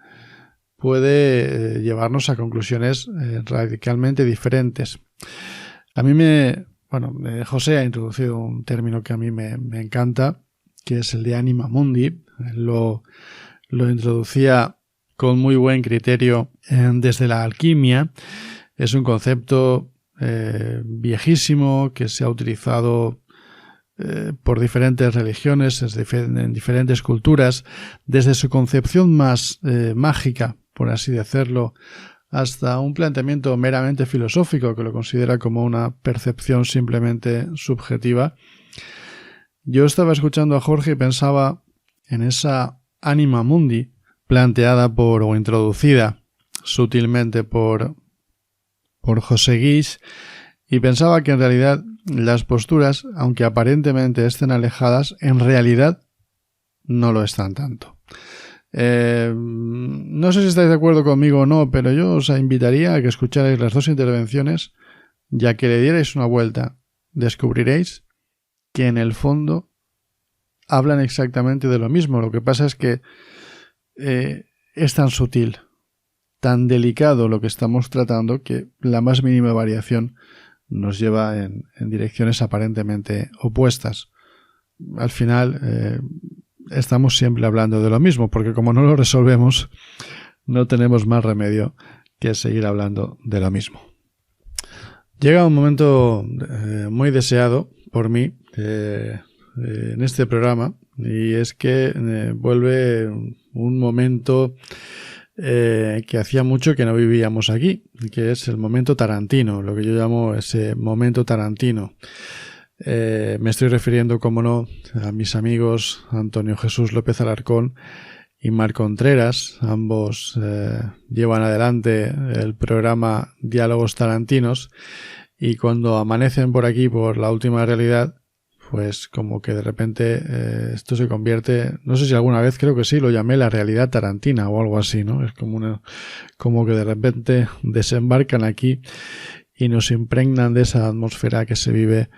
puede llevarnos a conclusiones radicalmente diferentes. A mí José ha introducido un término que a mí me encanta, que es el de anima mundi. Lo introducía con muy buen criterio desde la alquimia. Es un concepto viejísimo que se ha utilizado por diferentes religiones, en diferentes culturas, desde su concepción más mágica, por así decirlo, hasta un planteamiento meramente filosófico que lo considera como una percepción simplemente subjetiva. Yo estaba escuchando a Jorge y pensaba en esa anima mundi planteada o introducida sutilmente por José Guix, y pensaba que en realidad las posturas, aunque aparentemente estén alejadas, en realidad no lo están tanto. No sé si estáis de acuerdo conmigo o no, pero yo os invitaría a que escucharais las dos intervenciones, ya que le dierais una vuelta. Descubriréis que en el fondo hablan exactamente de lo mismo. Lo que pasa es que es tan sutil, tan delicado lo que estamos tratando, que la más mínima variación nos lleva en direcciones aparentemente opuestas. Al final estamos siempre hablando de lo mismo, porque como no lo resolvemos, no tenemos más remedio que seguir hablando de lo mismo. Llega un momento muy deseado por mí en este programa, y es que vuelve un momento que hacía mucho que no vivíamos aquí, que es el momento Tarantino, lo que yo llamo ese momento Tarantino. Me estoy refiriendo, como no, a mis amigos Antonio Jesús López Alarcón y Marc Contreras. Ambos llevan adelante el programa Diálogos Tarantinos, y cuando amanecen por aquí, por La Última Realidad, pues como que de repente esto se convierte, no sé si alguna vez, creo que sí, lo llamé la realidad tarantina o algo así, ¿no? Es como que de repente desembarcan aquí y nos impregnan de esa atmósfera que se vive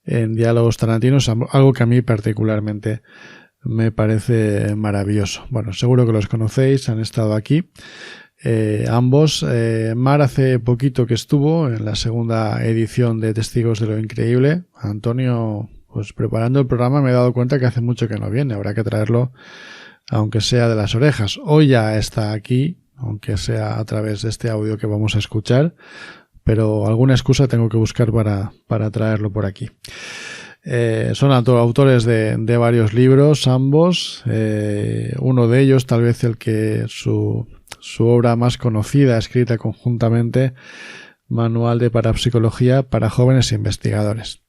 en Diálogos Tarantinos, algo que a mí particularmente me parece maravilloso. Bueno, seguro que los conocéis, han estado aquí ambos. Mar hace poquito que estuvo en la segunda edición de Testigos de lo Increíble. Antonio, pues preparando el programa me he dado cuenta que hace mucho que no viene, habrá que traerlo aunque sea de las orejas. Hoy ya está aquí, aunque sea a través de este audio que vamos a escuchar, pero alguna excusa tengo que buscar para traerlo por aquí. Son autores de varios libros, ambos. Uno de ellos, tal vez el que su obra más conocida, escrita conjuntamente, Manual de Parapsicología para Jóvenes Investigadores.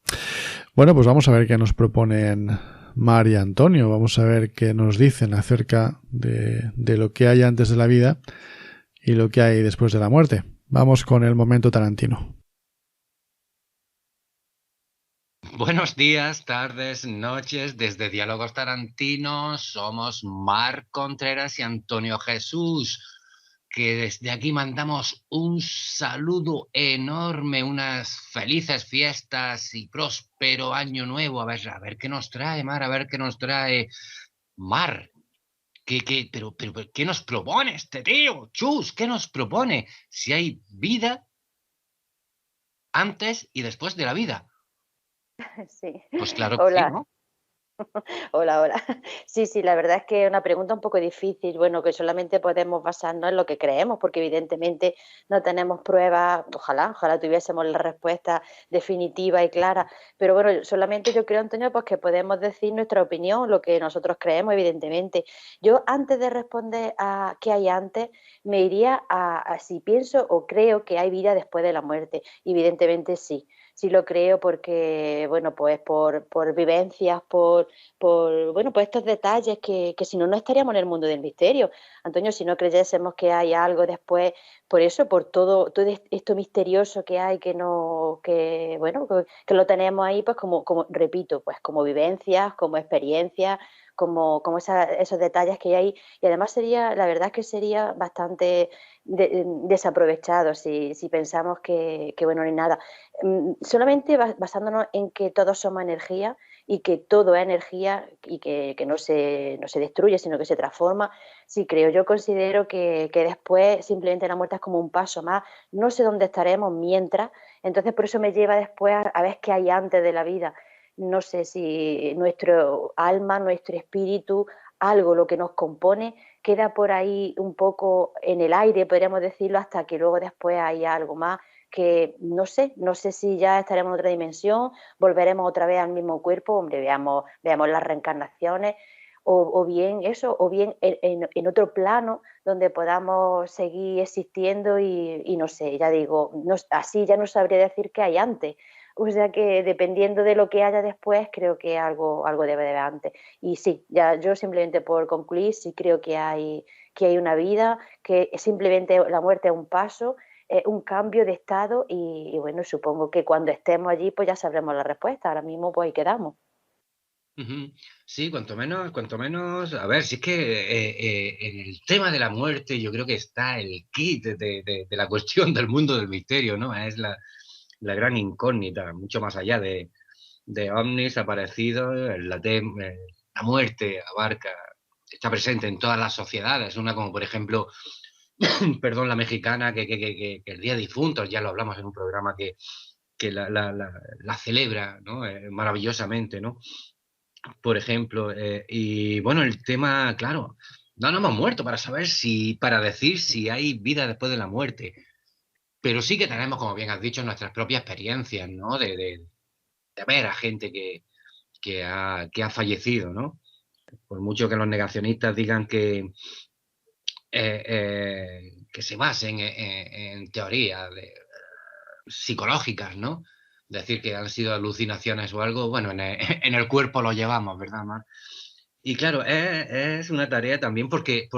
Bueno, pues vamos a ver qué nos proponen Mar y Antonio. Vamos a ver qué nos dicen acerca de lo que hay antes de la vida y lo que hay después de la muerte. Vamos con el momento Tarantino. Buenos días, tardes, noches. Desde Diálogos Tarantinos somos Marc Contreras y Antonio Jesús, que desde aquí mandamos un saludo enorme, unas felices fiestas y próspero año nuevo. A ver qué nos trae, Mar, a ver qué nos trae. Mar, pero, ¿qué nos propone este tío? Chus, ¿qué nos propone? Si hay vida antes y después de la vida. Sí. Pues claro que Hola. sí, ¿no? Hola. Sí, la verdad es que es una pregunta un poco difícil, bueno, que solamente podemos basarnos en lo que creemos, porque evidentemente no tenemos pruebas, ojalá tuviésemos la respuesta definitiva y clara, pero bueno, solamente yo creo, Antonio, pues que podemos decir nuestra opinión, lo que nosotros creemos, evidentemente. Yo, antes de responder a qué hay antes, me iría a si pienso o creo que hay vida después de la muerte. Evidentemente sí lo creo porque, bueno, pues por vivencias, por bueno, pues estos detalles que si no estaríamos en el mundo del misterio. Antonio, si no creyésemos que hay algo después, por eso, por todo esto misterioso que hay, que lo tenemos ahí, pues como repito, pues como vivencias, como experiencias, como esos detalles que hay, y además la verdad es que sería bastante desaprovechado si pensamos que bueno, ni nada. Solamente basándonos en que todos somos energía y que todo es energía y que no se destruye, sino que se transforma. Sí, yo considero que después simplemente la muerte es como un paso más. No sé dónde estaremos mientras, entonces por eso me lleva después a ver qué hay antes de la vida. No sé si nuestro alma, nuestro espíritu, algo, lo que nos compone, queda por ahí un poco en el aire, podríamos decirlo, hasta que luego después hay algo más que no sé si ya estaremos en otra dimensión, volveremos otra vez al mismo cuerpo, hombre, veamos las reencarnaciones, o bien eso, o bien en otro plano donde podamos seguir existiendo y no sé, ya digo, así ya no sabría decir qué hay antes. O sea que dependiendo de lo que haya después, creo que algo debe de haber antes. Y sí, ya yo simplemente por concluir, sí creo que hay una vida, que simplemente la muerte es un paso, un cambio de estado y bueno, supongo que cuando estemos allí pues ya sabremos la respuesta. Ahora mismo pues ahí quedamos. Ujú. Sí, cuanto menos, a ver, si es que en el tema de la muerte yo creo que está el kit de la cuestión del mundo del misterio, ¿no? Es la gran incógnita, mucho más allá de ovnis aparecidos, la muerte abarca, está presente en todas las sociedades, una como por ejemplo, perdón, la mexicana, que el Día de Difuntos, ya lo hablamos en un programa que la celebra, ¿no? Maravillosamente, ¿no? Por ejemplo, y bueno, el tema, claro, no nos hemos muerto para decir si hay vida después de la muerte, pero sí que tenemos, como bien has dicho, nuestras propias experiencias, ¿no? De ver a gente que ha fallecido, ¿no? Por mucho que los negacionistas digan que se basen en teorías psicológicas, ¿no? Decir que han sido alucinaciones o algo, bueno, en el cuerpo lo llevamos, ¿verdad, Mar? Y claro, es una tarea también porque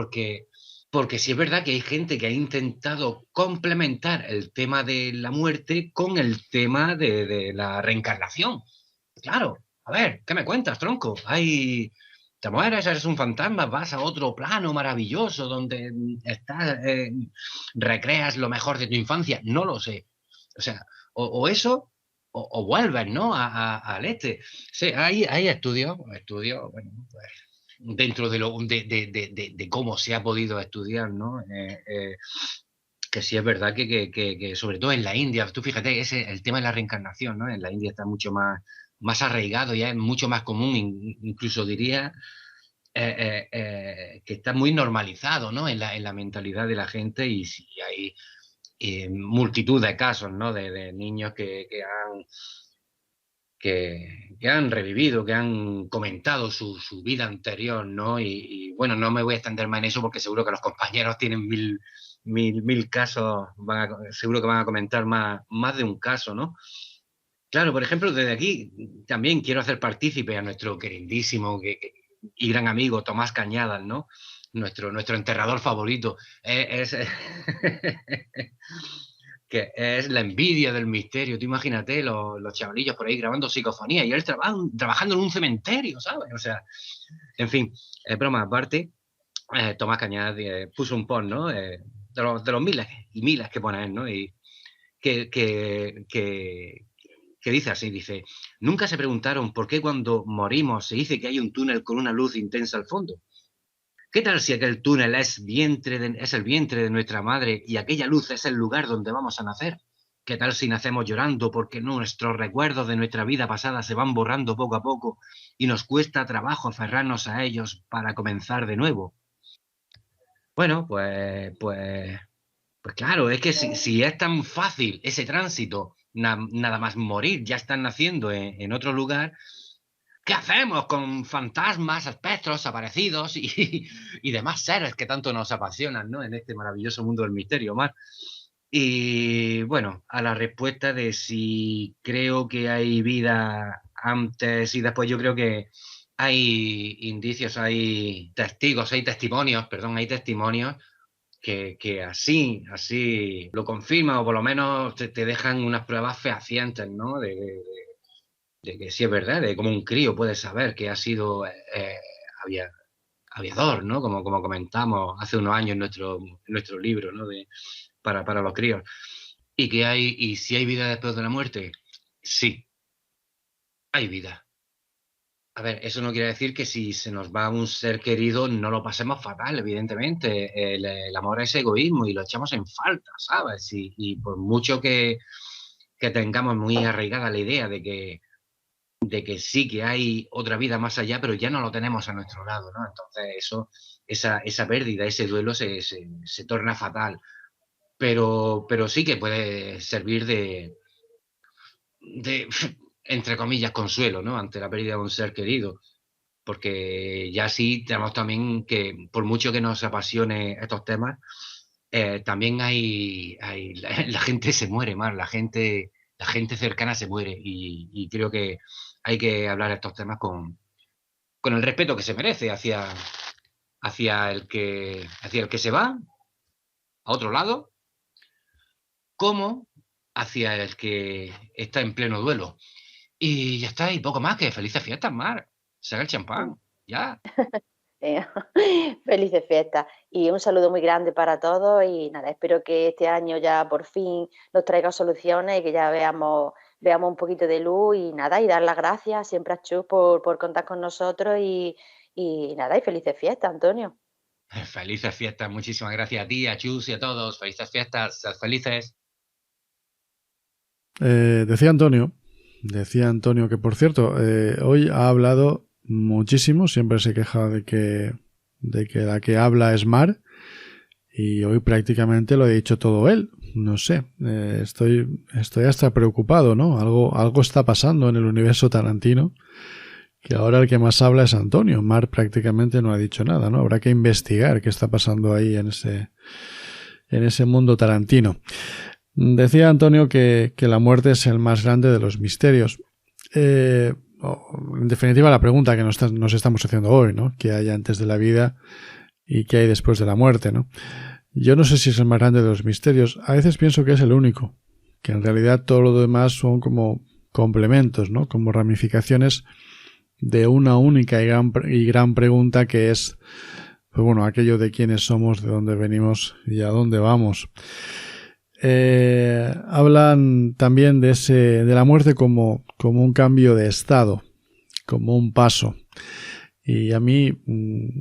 sí es verdad que hay gente que ha intentado complementar el tema de la muerte con el tema de la reencarnación. Claro, a ver, ¿qué me cuentas, tronco? Te mueres, eres un fantasma, vas a otro plano maravilloso donde estás, recreas lo mejor de tu infancia. No lo sé. O sea, o eso, o vuelves, ¿no? Al este. Sí, hay estudios, bueno, pues, dentro de cómo se ha podido estudiar, ¿no? Que sí es verdad que sobre todo en la India, tú fíjate, el tema de la reencarnación, ¿no? En la India está mucho más arraigado, ya es mucho más común, incluso diría que está muy normalizado, ¿no? En la mentalidad de la gente y sí hay multitud de casos, ¿no? De niños que han revivido, que han comentado su vida anterior, ¿no? Y bueno, no me voy a extender más en eso porque seguro que los compañeros tienen mil casos, seguro que van a comentar más de un caso, ¿no? Claro, por ejemplo, desde aquí también quiero hacer partícipe a nuestro queridísimo y gran amigo Tomás Cañadas, ¿no? Nuestro enterrador favorito. Es, que es la envidia del misterio. Tú imagínate los chavalillos por ahí grabando psicofonía y él trabajando en un cementerio, ¿sabes? O sea, en fin, broma aparte, Tomás Cañadas puso un post, ¿no? De los miles y miles que pone él, ¿no? Y que dice así, dice, nunca se preguntaron por qué cuando morimos se dice que hay un túnel con una luz intensa al fondo. ¿Qué tal si aquel túnel es el vientre de nuestra madre y aquella luz es el lugar donde vamos a nacer? ¿Qué tal si nacemos llorando porque nuestros recuerdos de nuestra vida pasada se van borrando poco a poco y nos cuesta trabajo aferrarnos a ellos para comenzar de nuevo? Bueno, pues claro, es que si es tan fácil ese tránsito, nada más morir, ya están naciendo en otro lugar, ¿qué hacemos con fantasmas, espectros, aparecidos y demás seres que tanto nos apasionan, ¿no? En este maravilloso mundo del misterio, Mar? Y bueno, a la respuesta de si creo que hay vida antes y después, yo creo que hay indicios, hay testigos, hay testimonios que así lo confirman o por lo menos te dejan unas pruebas fehacientes, ¿no? De que sí es verdad, de cómo un crío puede saber que ha sido aviador, ¿no? Como comentamos hace unos años en nuestro libro, ¿no? Para los críos. Y si hay vida después de la muerte, sí, hay vida. A ver, eso no quiere decir que si se nos va un ser querido no lo pasemos fatal, evidentemente. El amor es egoísmo y lo echamos en falta, ¿sabes? Y por mucho que tengamos muy arraigada la idea de que sí que hay otra vida más allá, pero ya no lo tenemos a nuestro lado, ¿no? Entonces esa pérdida, ese duelo se torna fatal. Pero sí que puede servir de, entre comillas, consuelo, ¿no? Ante la pérdida de un ser querido. porque ya sí tenemos también que, por mucho que nos apasione estos temas, también la gente se muere más, la gente cercana se muere, y creo que hay que hablar de estos temas con el respeto que se merece hacia el que se va a otro lado, como hacia el que está en pleno duelo. Y ya está, y poco más, que felices fiestas, Mar. Saca el champán, ya. Felices fiestas y un saludo muy grande para todos, y nada, espero que este año ya por fin nos traiga soluciones y que ya veamos un poquito de luz, y nada, y dar las gracias siempre a Chus por contar con nosotros, y nada, y felices fiestas, Antonio. Felices fiestas, muchísimas gracias a ti, a Chus y a todos. Felices fiestas, sed felices. Decía Antonio que, por cierto, hoy ha hablado muchísimo, siempre se queja de que la que habla es Mar, y hoy prácticamente lo ha dicho todo él. No sé, estoy hasta preocupado, ¿no? Algo está pasando en el universo Tarantino, que ahora el que más habla es Antonio. Mar prácticamente no ha dicho nada, ¿no? Habrá que investigar qué está pasando ahí en ese mundo Tarantino. Decía Antonio que la muerte es el más grande de los misterios. En definitiva, la pregunta que nos estamos haciendo hoy, ¿no? ¿Qué hay antes de la vida y qué hay después de la muerte, ¿no? Yo no sé si es el más grande de los misterios. A veces pienso que es el único, que en realidad todo lo demás son como complementos, ¿no? Como ramificaciones de una única y gran pregunta, que es, pues bueno, aquello de quiénes somos, de dónde venimos y a dónde vamos. Hablan también de la muerte como un cambio de estado, como un paso. Y a mí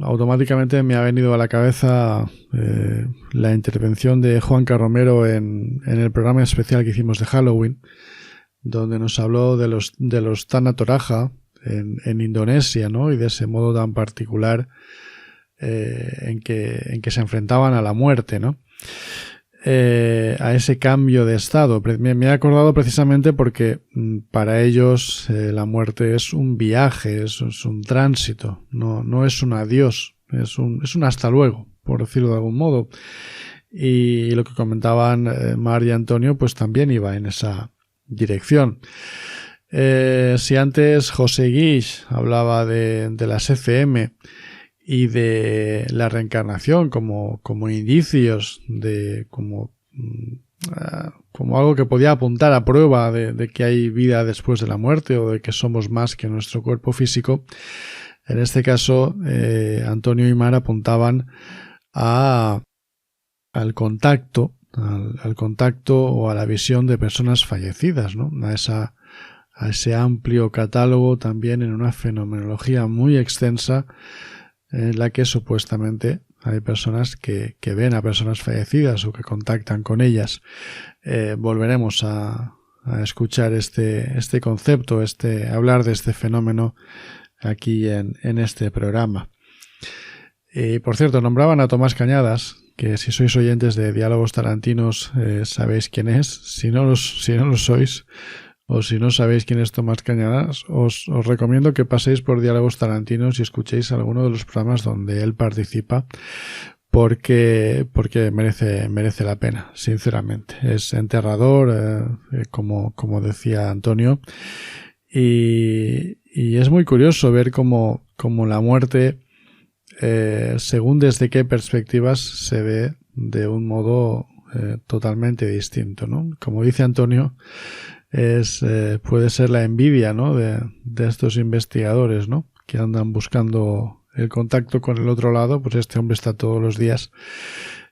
automáticamente me ha venido a la cabeza la intervención de Juanca Romero en el programa especial que hicimos de Halloween, donde nos habló de los Tana Toraja en Indonesia, ¿no? Y de ese modo tan particular en que se enfrentaban a la muerte, ¿no? A ese cambio de estado. Me he acordado precisamente porque para ellos la muerte es un viaje, es un tránsito, no es un adiós, es un hasta luego, por decirlo de algún modo. Y lo que comentaban Mar y Antonio pues también iba en esa dirección. Si antes José Guix hablaba de las FM y de la reencarnación como indicios, como algo que podía apuntar a prueba de que hay vida después de la muerte, o de que somos más que nuestro cuerpo físico, en este caso Antonio y Mar apuntaban al contacto o a la visión de personas fallecidas, ¿no? A ese amplio catálogo, también en una fenomenología muy extensa, en la que supuestamente hay personas que ven a personas fallecidas o que contactan con ellas. Volveremos a escuchar este concepto, hablar de este fenómeno aquí en este programa. Y por cierto, nombraban a Tomás Cañadas, que si sois oyentes de Diálogos Tarantinos sabéis quién es. Si no lo sois, o si no sabéis quién es Tomás Cañadas, os recomiendo que paséis por Diálogos Tarantinos y escuchéis alguno de los programas donde él participa, porque merece la pena, sinceramente. Es enterrador, como decía Antonio, y es muy curioso ver cómo la muerte, según desde qué perspectivas, se ve de un modo totalmente distinto, ¿no? Como dice Antonio, puede ser la envidia, ¿no? de estos investigadores, ¿no? Que andan buscando el contacto con el otro lado. Pues este hombre está todos los días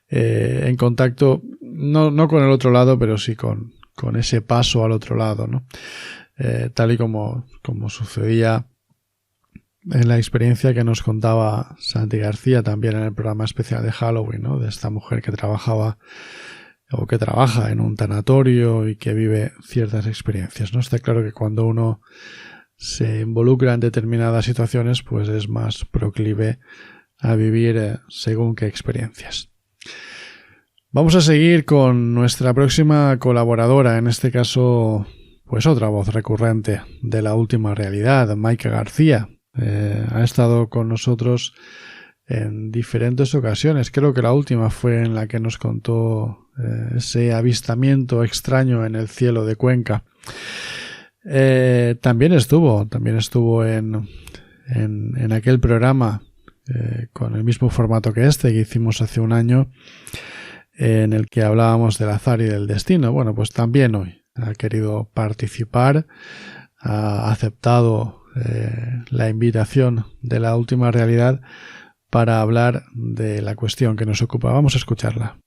en contacto, no con el otro lado, pero sí con ese paso al otro lado, ¿no? Tal y como sucedía en la experiencia que nos contaba Santi García también en el programa especial de Halloween, ¿no? De esta mujer que trabaja en un tanatorio y que vive ciertas experiencias, ¿no? Está claro que cuando uno se involucra en determinadas situaciones, pues es más proclive a vivir según qué experiencias. Vamos a seguir con nuestra próxima colaboradora, en este caso, pues otra voz recurrente de la última realidad, Maika García, Ha estado con nosotros en diferentes ocasiones. Creo que la última fue en la que nos contó ese avistamiento extraño en el cielo de Cuenca. También estuvo en aquel programa con el mismo formato que este que hicimos hace un año, en el que hablábamos del azar y del destino. Bueno, pues también hoy ha querido participar, ha aceptado la invitación de La Última Realidad para hablar de la cuestión que nos ocupa. Vamos a escucharla.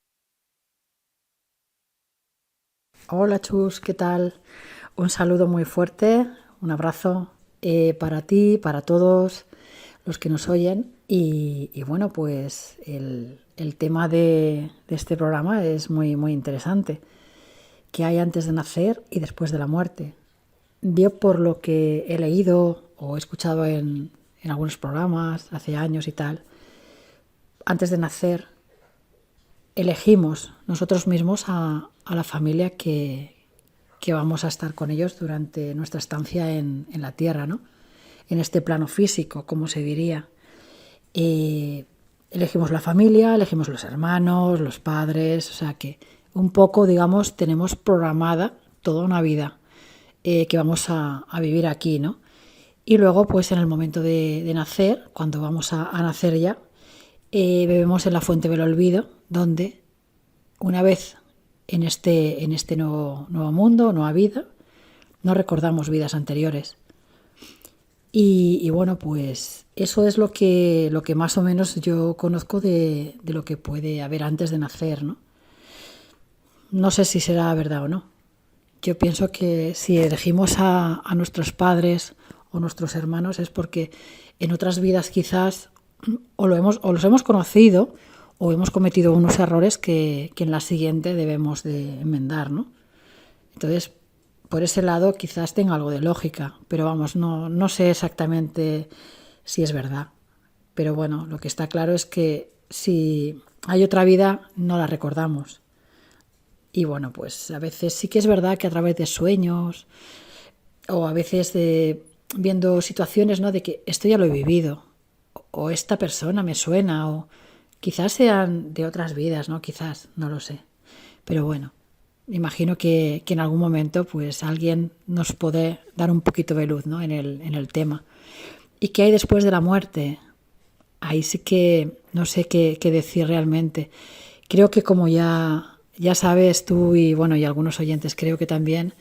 Hola Chus, ¿qué tal? Un saludo muy fuerte, un abrazo para ti, para todos los que nos oyen. Y bueno, pues el tema de este programa es muy, muy interesante. ¿Qué hay antes de nacer y después de la muerte? Yo, por lo que he leído o he escuchado en algunos programas hace años y tal, antes de nacer elegimos nosotros mismos a la familia que vamos a estar con ellos durante nuestra estancia en la Tierra, ¿no? En este plano físico, como se diría. Elegimos la familia, elegimos los hermanos, los padres, o sea que un poco, digamos, tenemos programada toda una vida que vamos a vivir aquí, ¿no? Y luego, pues en el momento de nacer, cuando vamos a nacer ya, bebemos en la fuente del olvido, donde una vez en este nuevo mundo, nueva vida, no recordamos vidas anteriores. Y bueno, pues eso es lo que más o menos yo conozco de lo que puede haber antes de nacer, ¿no? No sé si será verdad o no. Yo pienso que si elegimos a nuestros padres o nuestros hermanos es porque en otras vidas quizás o los hemos conocido o hemos cometido unos errores que en la siguiente debemos de enmendar, ¿no? Entonces, por ese lado quizás tenga algo de lógica, pero vamos, no sé exactamente si es verdad. Pero bueno, lo que está claro es que si hay otra vida, no la recordamos. Y bueno, pues a veces sí que es verdad que a través de sueños o a veces viendo situaciones, ¿no?, de que esto ya lo he vivido o esta persona me suena o quizás sean de otras vidas, ¿no? Quizás, no lo sé. Pero bueno, imagino que en algún momento pues alguien nos puede dar un poquito de luz, ¿no?, en el tema. ¿Y qué hay después de la muerte? Ahí sí que no sé qué decir realmente. Creo que como ya sabes tú y bueno, y algunos oyentes creo que también,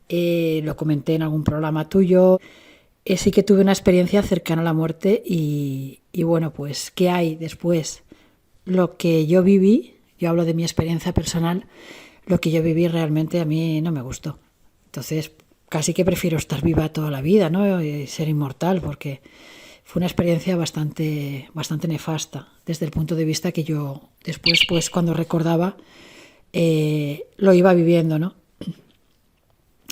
lo comenté en algún programa tuyo, sí que tuve una experiencia cercana a la muerte y bueno, pues ¿qué hay después? Lo que yo viví, yo hablo de mi experiencia personal, lo que yo viví realmente a mí no me gustó. Entonces casi que prefiero estar viva toda la vida, ¿no?, y ser inmortal, porque fue una experiencia bastante nefasta desde el punto de vista que yo después, pues cuando recordaba, lo iba viviendo, ¿no?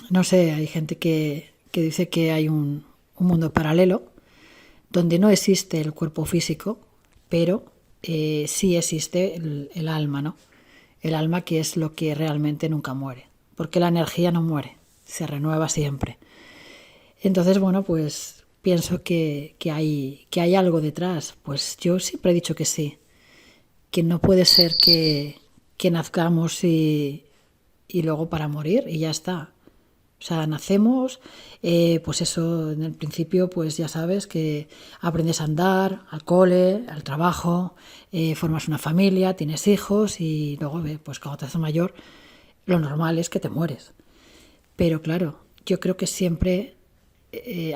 No sé, hay gente que dice que hay un mundo paralelo donde no existe el cuerpo físico, pero sí existe el alma, ¿no? El alma, que es lo que realmente nunca muere, porque la energía no muere, se renueva siempre. Entonces, bueno, pues pienso que hay algo detrás. Pues yo siempre he dicho que sí, que no puede ser que nazcamos y luego para morir y ya está. O sea, nacemos, pues eso, en el principio, pues ya sabes que aprendes a andar, al cole, al trabajo, formas una familia, tienes hijos y luego, pues cuando te haces mayor, lo normal es que te mueres. Pero claro, yo creo que siempre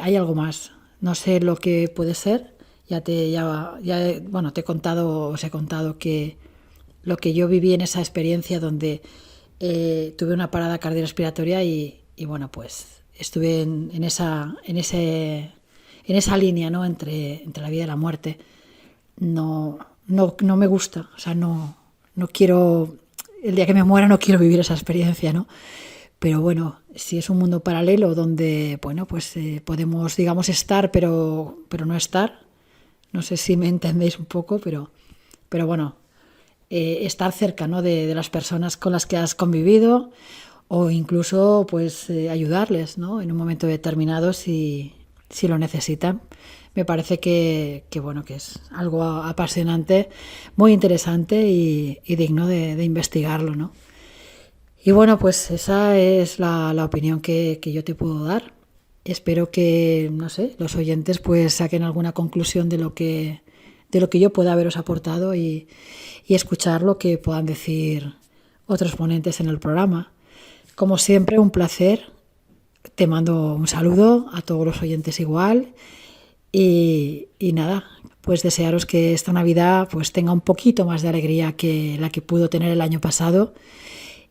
hay algo más. No sé lo que puede ser. Bueno, te he contado, os he contado que lo que yo viví en esa experiencia donde tuve una parada cardiorrespiratoria y bueno, pues estuve en esa línea, ¿no?, entre la vida y la muerte. No me gusta, o sea, no quiero, el día que me muera no quiero vivir esa experiencia, ¿no? Pero bueno, si es un mundo paralelo donde, bueno, pues podemos, digamos, estar, pero no estar. No sé si me entendéis un poco, pero bueno, estar cerca, ¿no?, de las personas con las que has convivido o incluso pues ayudarles, ¿no?, en un momento determinado si lo necesitan. me parece que bueno, que es algo apasionante, muy interesante y digno de investigarlo, ¿no? Y bueno, pues esa es la opinión que yo te puedo dar. Espero que, no sé, los oyentes pues saquen alguna conclusión de lo que yo pueda haberos aportado y escuchar lo que puedan decir otros ponentes en el programa. Como siempre, un placer. Te mando un saludo a todos los oyentes igual. Y nada, pues desearos que esta Navidad pues tenga un poquito más de alegría que la que pudo tener el año pasado.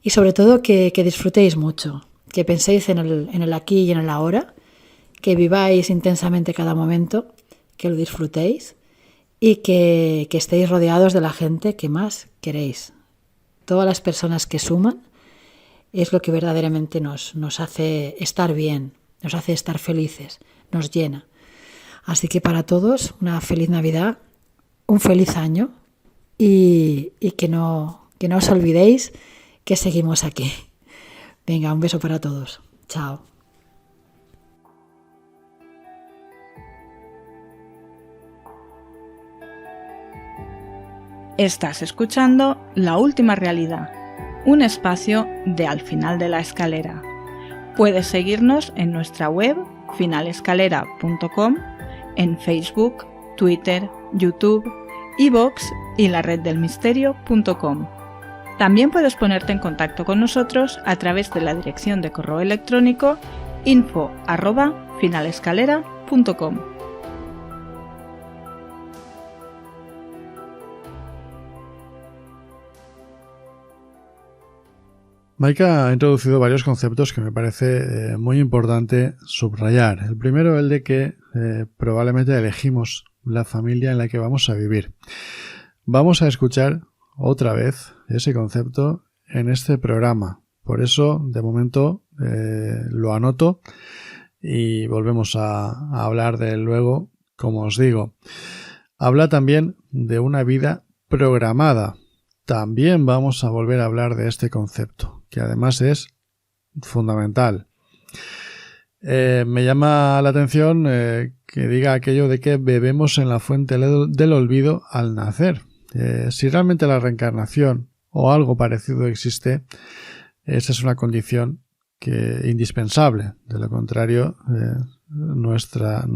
Y sobre todo que disfrutéis mucho, que penséis en el aquí y en el ahora, que viváis intensamente cada momento, que lo disfrutéis y que estéis rodeados de la gente que más queréis. Todas las personas que suman es lo que verdaderamente nos hace estar bien, nos hace estar felices, nos llena. Así que para todos una feliz Navidad, un feliz año y que no os olvidéis que seguimos aquí. Venga, un beso para todos. Chao. Estás escuchando La Última Realidad, un espacio de Al Final de la Escalera. Puedes seguirnos en nuestra web finalescalera.com, en Facebook, Twitter, YouTube, iVoox y la reddelmisterio.com. También puedes ponerte en contacto con nosotros a través de la dirección de correo electrónico info@finalescalera.com. Maika ha introducido varios conceptos que me parece muy importante subrayar. El primero, el de que probablemente elegimos la familia en la que vamos a vivir. Vamos a escuchar otra vez ese concepto en este programa. Por eso, de momento, lo anoto y volvemos a hablar de él luego, como os digo. Habla también de una vida programada. También vamos a volver a hablar de este concepto, que además es fundamental. Me llama la atención que diga aquello de que bebemos en la fuente del olvido al nacer. Si realmente la reencarnación o algo parecido existe, esa es una condición indispensable. De lo contrario, nuestra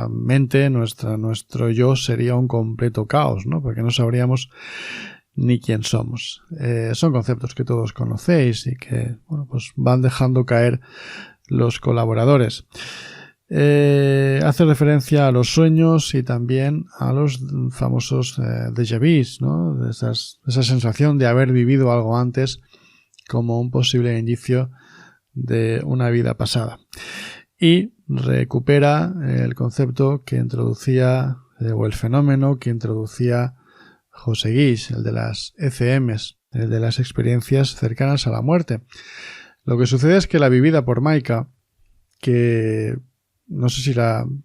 mente, nuestro yo sería un completo caos, ¿no? Porque no sabríamos ni quién somos. Son conceptos que todos conocéis y que pues van dejando caer los colaboradores. Hace referencia a los sueños y también a los famosos déjà vus, ¿no? Esa sensación de haber vivido algo antes como un posible indicio de una vida pasada. Y recupera el concepto que introducía, o el fenómeno que introducía José Guix, el de las ECMs, el de las experiencias cercanas a la muerte. Lo que sucede es que la vivida por Maika, que no sé si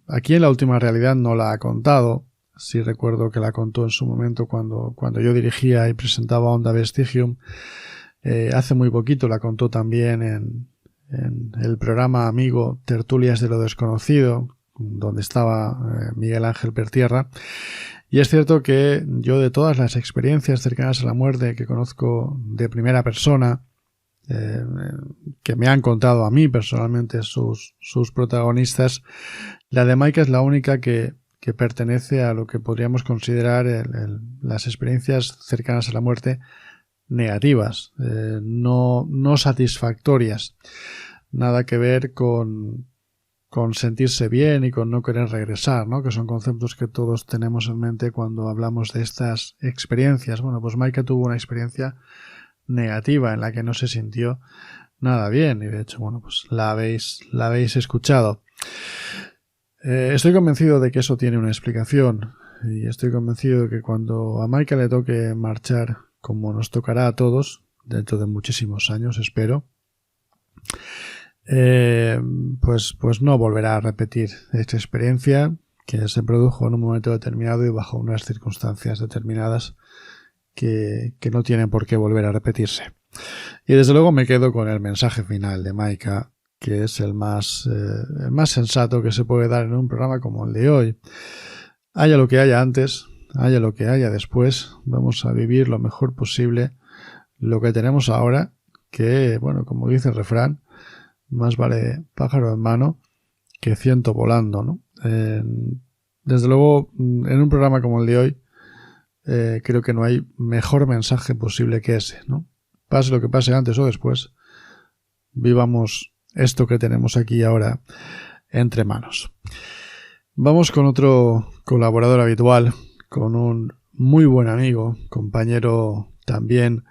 aquí en La Última Realidad no la ha contado, sí recuerdo que la contó en su momento cuando yo dirigía y presentaba Onda Vestigium. Hace muy poquito la contó también en el programa amigo Tertulias de lo Desconocido, donde estaba Miguel Ángel Pertierra. Y es cierto que yo, de todas las experiencias cercanas a la muerte que conozco de primera persona, que me han contado a mí personalmente sus protagonistas, la de Maika es la única que pertenece a lo que podríamos considerar las experiencias cercanas a la muerte negativas, no satisfactorias. Nada que ver con sentirse bien y con no querer regresar, ¿no? Que son conceptos que todos tenemos en mente cuando hablamos de estas experiencias. Bueno, pues Maika tuvo una experiencia negativa en la que no se sintió nada bien y de hecho, bueno, pues la habéis escuchado. Estoy convencido de que eso tiene una explicación y estoy convencido de que cuando a Maika le toque marchar, como nos tocará a todos dentro de muchísimos años, espero, pues no volverá a repetir esta experiencia que se produjo en un momento determinado y bajo unas circunstancias determinadas que no tienen por qué volver a repetirse. Y desde luego me quedo con el mensaje final de Maika, que es el más sensato que se puede dar en un programa como el de hoy. Haya lo que haya antes, haya lo que haya después, vamos a vivir lo mejor posible lo que tenemos ahora, que, bueno, como dice el refrán, más vale pájaro en mano que ciento volando, ¿no? Desde luego, en un programa como el de hoy, creo que no hay mejor mensaje posible que ese, ¿no? Pase lo que pase antes o después, vivamos esto que tenemos aquí ahora entre manos. Vamos con otro colaborador habitual, con un muy buen amigo, compañero también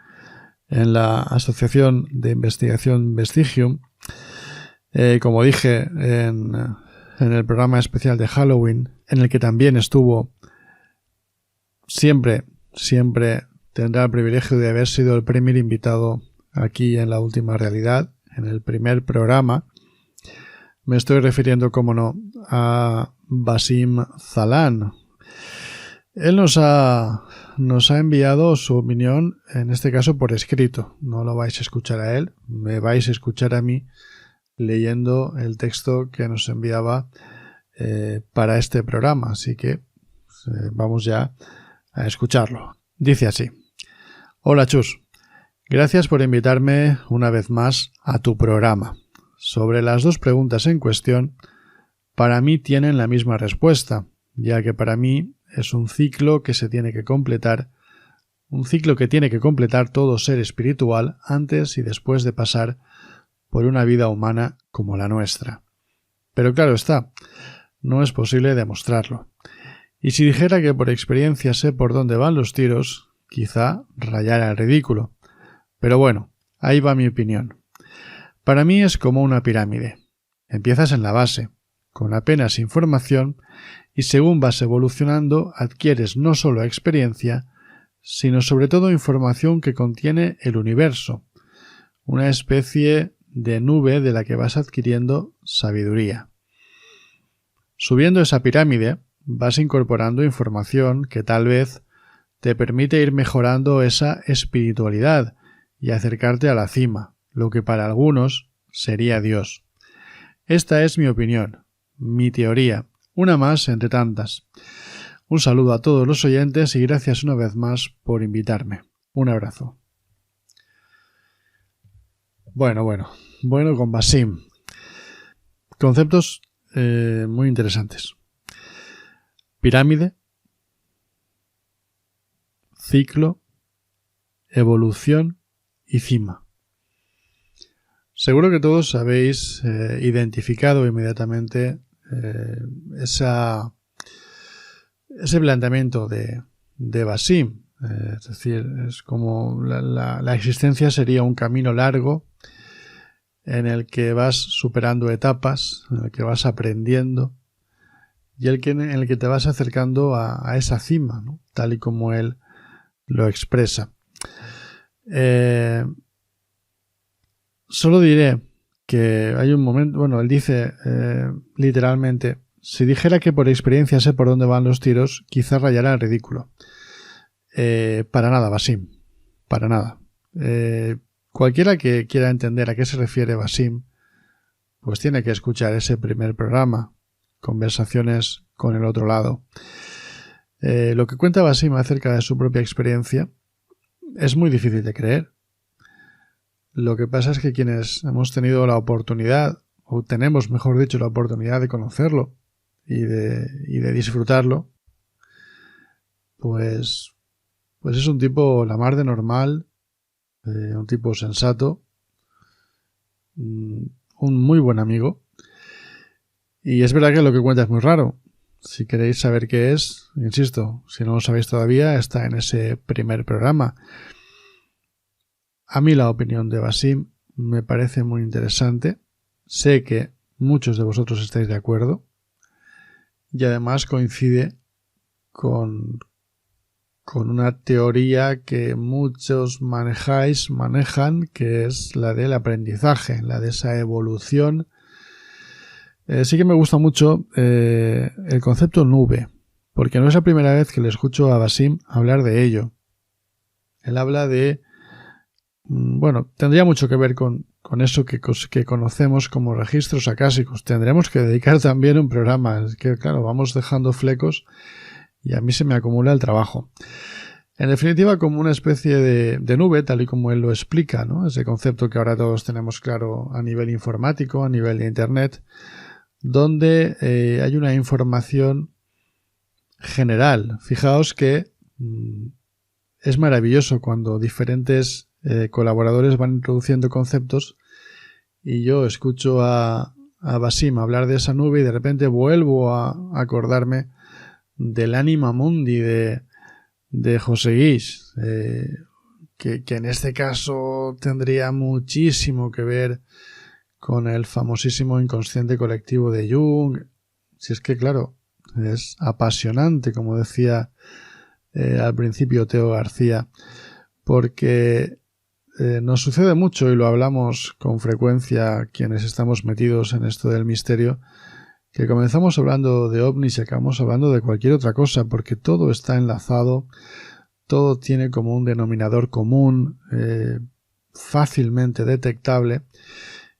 en la Asociación de Investigación Vestigium. Como dije en el programa especial de Halloween, en el que también estuvo, siempre tendrá el privilegio de haber sido el primer invitado aquí en La Última Realidad, en el primer programa. Me estoy refiriendo, como no, a Basim Zalan. Él nos ha enviado su opinión, en este caso por escrito. No lo vais a escuchar a él, me vais a escuchar a mí leyendo el texto que nos enviaba para este programa. Así que vamos ya a escucharlo. Dice así: Hola Chus, gracias por invitarme una vez más a tu programa. Sobre las dos preguntas en cuestión, para mí tienen la misma respuesta, ya que para mí es un ciclo que se tiene que completar, un ciclo que tiene que completar todo ser espiritual antes y después de pasar por una vida humana como la nuestra. Pero claro está, no es posible demostrarlo. Y si dijera que por experiencia sé por dónde van los tiros, quizá rayara el ridículo. Pero bueno, ahí va mi opinión. Para mí es como una pirámide. Empiezas en la base, con apenas información, y según vas evolucionando adquieres no solo experiencia, sino sobre todo información que contiene el universo, una especie de nube de la que vas adquiriendo sabiduría. Subiendo esa pirámide, vas incorporando información que tal vez te permite ir mejorando esa espiritualidad y acercarte a la cima, lo que para algunos sería Dios. Esta es mi opinión, mi teoría, una más entre tantas. Un saludo a todos los oyentes y gracias una vez más por invitarme. Un abrazo. Bueno, con Basim. Conceptos muy interesantes. Pirámide, ciclo, evolución y cima. Seguro que todos habéis identificado inmediatamente ese planteamiento de Basim. Es decir, es como la existencia sería un camino largo en el que vas superando etapas, en el que vas aprendiendo y en el que te vas acercando a esa cima, ¿no? Tal y como él lo expresa. Solo diré que hay un momento, bueno, él dice literalmente: si dijera que por experiencia sé por dónde van los tiros, quizás rayara el ridículo. Para nada, Basim, para nada. Cualquiera que quiera entender a qué se refiere Basim, pues tiene que escuchar ese primer programa, Conversaciones con el otro lado. Lo que cuenta Basim acerca de su propia experiencia es muy difícil de creer. Lo que pasa es que quienes hemos tenido la oportunidad, o tenemos, mejor dicho, la oportunidad de conocerlo y de disfrutarlo, pues es un tipo la mar de normal, un tipo sensato, un muy buen amigo. Y es verdad que lo que cuenta es muy raro. Si queréis saber qué es, insisto, si no lo sabéis todavía, está en ese primer programa. A mí la opinión de Basim me parece muy interesante. Sé que muchos de vosotros estáis de acuerdo. Y además coincide con una teoría que muchos manejan, que es la del aprendizaje, la de esa evolución. Sí que me gusta mucho el concepto nube, porque no es la primera vez que le escucho a Basim hablar de ello. Él habla de... Bueno, tendría mucho que ver con con eso que conocemos como registros acásicos. Tendremos que dedicar también un programa. Es que, claro, vamos dejando flecos y a mí se me acumula el trabajo. En definitiva, como una especie de nube, tal y como él lo explica, ¿no? Ese concepto que ahora todos tenemos claro a nivel informático, a nivel de Internet, donde hay una información general. Fijaos que es maravilloso cuando diferentes colaboradores van introduciendo conceptos y yo escucho a Basim hablar de esa nube y de repente vuelvo a acordarme del Anima Mundi de José Guix, que en este caso tendría muchísimo que ver con el famosísimo inconsciente colectivo de Jung. Si es que, claro, es apasionante, como decía al principio Teo García, porque nos sucede mucho y lo hablamos con frecuencia quienes estamos metidos en esto del misterio, que comenzamos hablando de ovnis y acabamos hablando de cualquier otra cosa, porque todo está enlazado, todo tiene como un denominador común, fácilmente detectable,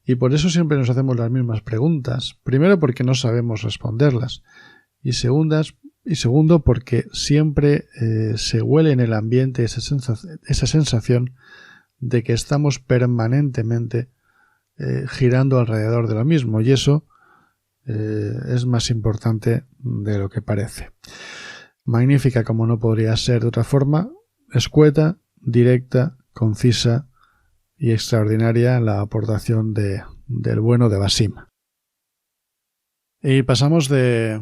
y por eso siempre nos hacemos las mismas preguntas. Primero, porque no sabemos responderlas, y segundo, porque siempre se huele en el ambiente esa sensación de que estamos permanentemente girando alrededor de lo mismo, y eso es más importante de lo que parece. Magnífica, como no podría ser de otra forma, escueta, directa, concisa y extraordinaria la aportación del bueno de Basim. Y pasamos de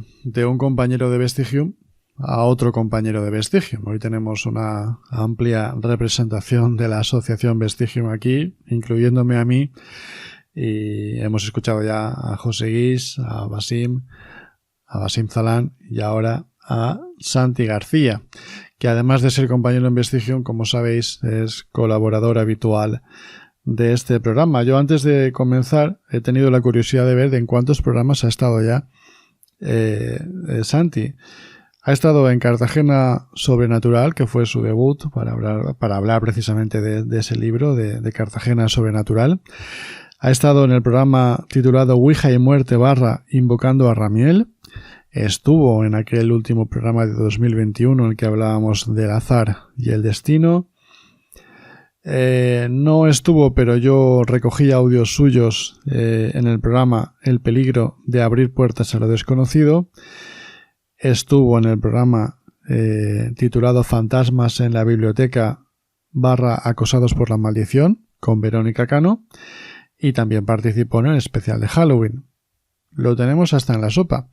un compañero de Vestigium a otro compañero de Vestigium. Hoy tenemos una amplia representación de la asociación Vestigium aquí, incluyéndome a mí, y hemos escuchado ya a José Guix, a Basim Zalán y ahora a Santi García, que además de ser compañero en Vestigium, como sabéis, es colaborador habitual de este programa. Yo antes de comenzar he tenido la curiosidad de ver en cuántos programas ha estado ya Santi. Ha estado en Cartagena Sobrenatural, que fue su debut, para hablar precisamente de ese libro de Cartagena Sobrenatural. Ha estado en el programa titulado Ouija y Muerte / Invocando a Ramiel. Estuvo en aquel último programa de 2021 en el que hablábamos del azar y el destino. No estuvo, pero yo recogí audios suyos en el programa El peligro de abrir puertas a lo desconocido. Estuvo en el programa titulado Fantasmas en la biblioteca / Acosados por la maldición con Verónica Cano. Y también participó en el especial de Halloween. Lo tenemos hasta en la sopa.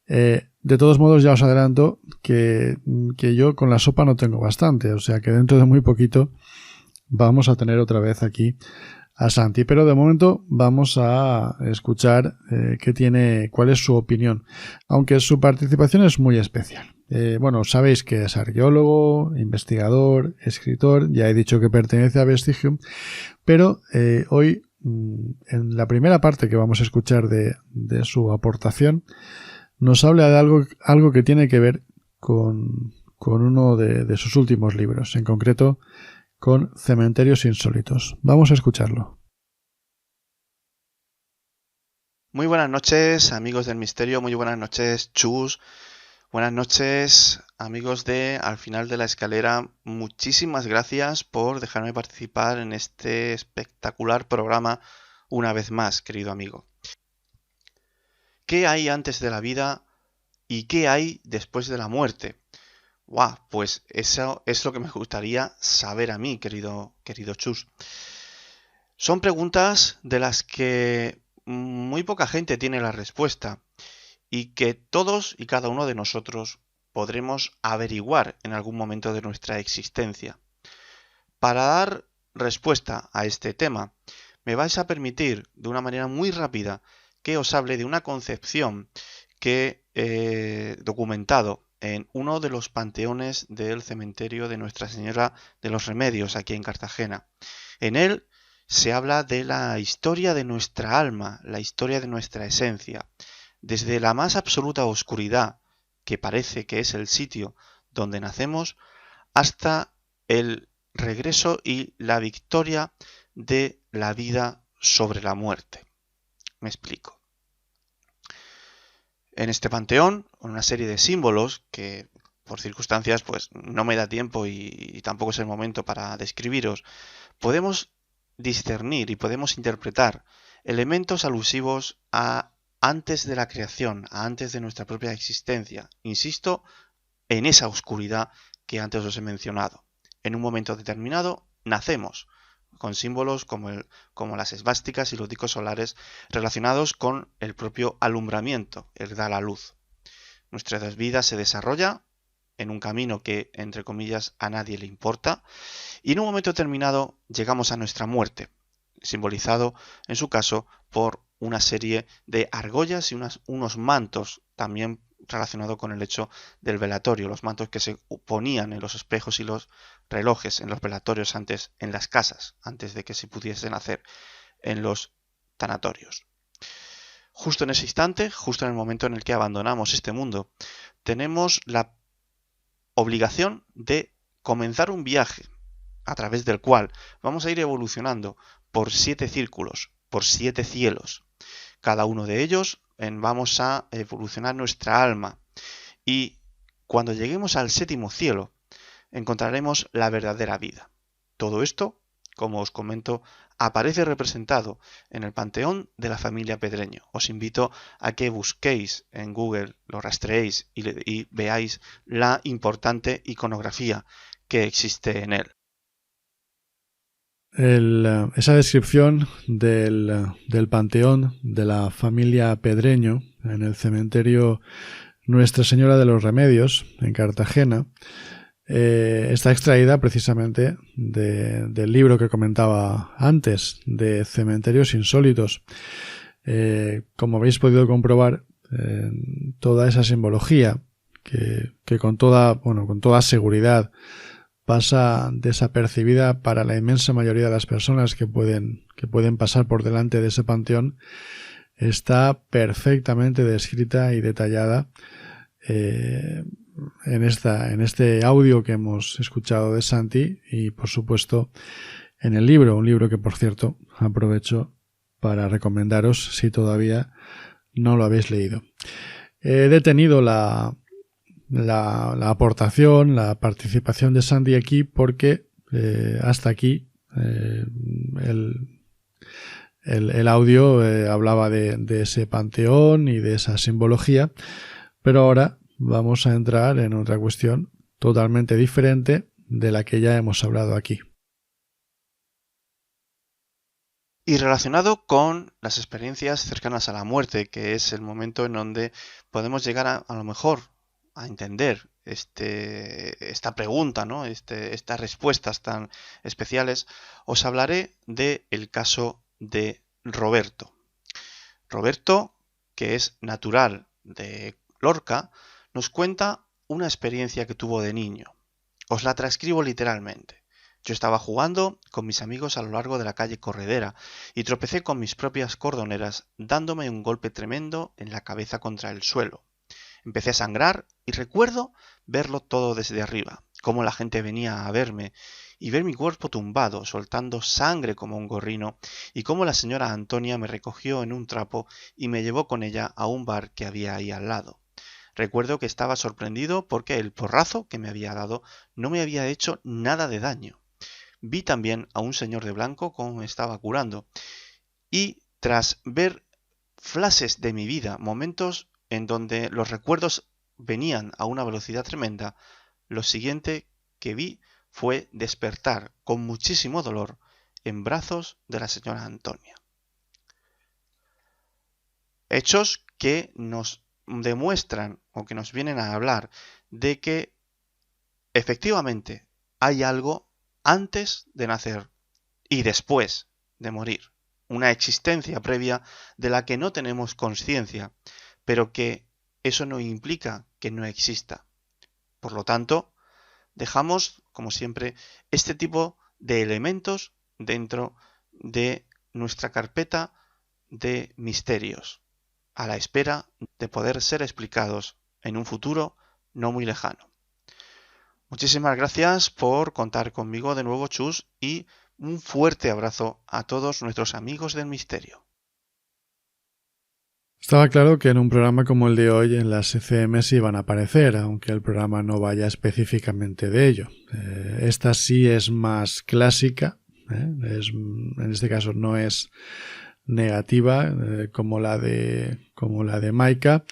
De todos modos, ya os adelanto que yo con la sopa no tengo bastante. O sea que dentro de muy poquito vamos a tener otra vez aquí a Santi. Pero de momento vamos a escuchar cuál es su opinión. Aunque su participación es muy especial. Bueno, sabéis que es arqueólogo, investigador, escritor. Ya he dicho que pertenece a Vestigium. Pero hoy, en la primera parte que vamos a escuchar de su aportación, nos habla de algo que tiene que ver con uno de sus últimos libros, en concreto con Cementerios Insólitos. Vamos a escucharlo. Muy buenas noches, amigos del misterio, muy buenas noches, Chus. Buenas noches, amigos de Al Final de la Escalera. Muchísimas gracias por dejarme participar en este espectacular programa una vez más, querido amigo. ¿Qué hay antes de la vida y qué hay después de la muerte? ¡Guau! Pues eso es lo que me gustaría saber a mí, querido Chus. Son preguntas de las que muy poca gente tiene la respuesta y que todos y cada uno de nosotros podremos averiguar en algún momento de nuestra existencia. Para dar respuesta a este tema, me vais a permitir de una manera muy rápida que os hable de una concepción que he documentado en uno de los panteones del cementerio de Nuestra Señora de los Remedios, aquí en Cartagena. En él se habla de la historia de nuestra alma, la historia de nuestra esencia, desde la más absoluta oscuridad, que parece que es el sitio donde nacemos, hasta el regreso y la victoria de la vida sobre la muerte. Me explico. En este panteón, una serie de símbolos que por circunstancias pues no me da tiempo y tampoco es el momento para describiros, podemos discernir y podemos interpretar elementos alusivos a antes de la creación, a antes de nuestra propia existencia. Insisto, en esa oscuridad que antes os he mencionado. En un momento determinado nacemos, con símbolos como las esvásticas y los discos solares relacionados con el propio alumbramiento, el da la luz. Nuestra vida se desarrolla en un camino que, entre comillas, a nadie le importa, y en un momento determinado llegamos a nuestra muerte, simbolizado, en su caso, por una serie de argollas y unos mantos, también relacionado con el hecho del velatorio, los mantos que se ponían en los espejos y los relojes en los velatorios antes en las casas, antes de que se pudiesen hacer en los tanatorios. Justo en ese instante, justo en el momento en el que abandonamos este mundo, tenemos la obligación de comenzar un viaje a través del cual vamos a ir evolucionando por 7 círculos, por 7 cielos. Cada uno de ellos vamos a evolucionar nuestra alma y cuando lleguemos al 7º cielo encontraremos la verdadera vida. Todo esto, como os comento, aparece representado en el panteón de la familia Pedreño. Os invito a que busquéis en Google, lo rastreéis y veáis la importante iconografía que existe en él. Esa descripción del panteón de la familia Pedreño en el cementerio Nuestra Señora de los Remedios en Cartagena está extraída precisamente del libro que comentaba antes, de Cementerios Insólitos. Como habéis podido comprobar, toda esa simbología que con toda seguridad pasa desapercibida para la inmensa mayoría de las personas que pueden pasar por delante de ese panteón, está perfectamente descrita y detallada en este audio que hemos escuchado de Santi y, por supuesto, en el libro, un libro que, por cierto, aprovecho para recomendaros si todavía no lo habéis leído. He detenido la aportación, la participación de Santi aquí porque hasta aquí el audio hablaba de ese panteón y de esa simbología, pero ahora vamos a entrar en otra cuestión totalmente diferente de la que ya hemos hablado aquí. Y relacionado con las experiencias cercanas a la muerte, que es el momento en donde podemos llegar a lo mejor a entender esta pregunta, ¿no? Estas respuestas tan especiales, os hablaré del caso de Roberto. Roberto, que es natural de Lorca, nos cuenta una experiencia que tuvo de niño. Os la transcribo literalmente. Yo estaba jugando con mis amigos a lo largo de la calle Corredera y tropecé con mis propias cordoneras, dándome un golpe tremendo en la cabeza contra el suelo. Empecé a sangrar y recuerdo verlo todo desde arriba, cómo la gente venía a verme y ver mi cuerpo tumbado, soltando sangre como un gorrino, y cómo la señora Antonia me recogió en un trapo y me llevó con ella a un bar que había ahí al lado. Recuerdo que estaba sorprendido porque el porrazo que me había dado no me había hecho nada de daño. Vi también a un señor de blanco como me estaba curando, y tras ver flashes de mi vida, momentos en donde los recuerdos venían a una velocidad tremenda, lo siguiente que vi fue despertar con muchísimo dolor en brazos de la señora Antonia. Hechos que nos demuestran o que nos vienen a hablar de que efectivamente hay algo antes de nacer y después de morir, una existencia previa de la que no tenemos conciencia, pero que eso no implica que no exista. Por lo tanto, dejamos, como siempre, este tipo de elementos dentro de nuestra carpeta de misterios, a la espera de poder ser explicados en un futuro no muy lejano. Muchísimas gracias por contar conmigo de nuevo, Chus, y Un fuerte abrazo a todos nuestros amigos del misterio. Estaba claro que en un programa como el de hoy en las ECM sí iban a aparecer, aunque el programa no vaya específicamente de ello. Esta sí es más clásica, en este caso no es negativa como la de Maika.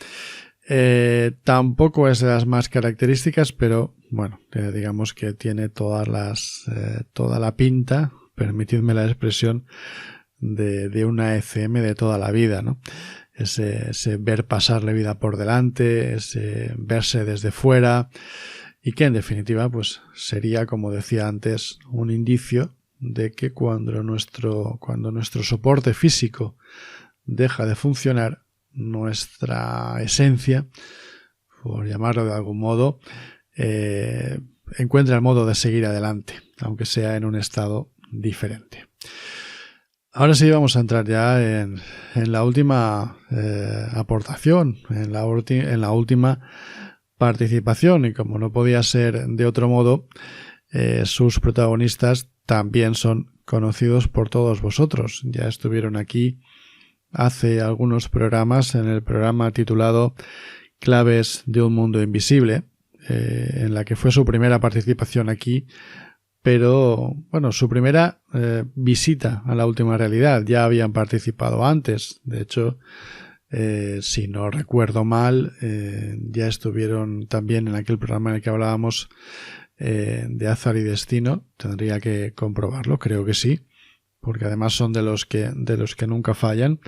Tampoco es de las más características, pero bueno, digamos que tiene toda la pinta, permitidme la expresión, de una ECM de toda la vida, ¿no? Ese ver pasar la vida por delante, ese verse desde fuera, y que en definitiva pues sería, como decía antes, un indicio de que cuando nuestro soporte físico deja de funcionar, nuestra esencia, por llamarlo de algún modo, encuentra el modo de seguir adelante, aunque sea en un estado diferente. Ahora sí vamos a entrar ya en la última aportación, en la última participación, y como no podía ser de otro modo, sus protagonistas también son conocidos por todos vosotros. Ya estuvieron aquí hace algunos programas, en el programa titulado Claves de un mundo invisible, en la que fue su primera participación aquí, pero bueno, su primera visita a la última realidad. Ya habían participado antes, de hecho, si no recuerdo mal, ya estuvieron también en aquel programa en el que hablábamos de Azar y Destino. Tendría que comprobarlo, creo que sí, porque además son de los que nunca fallan.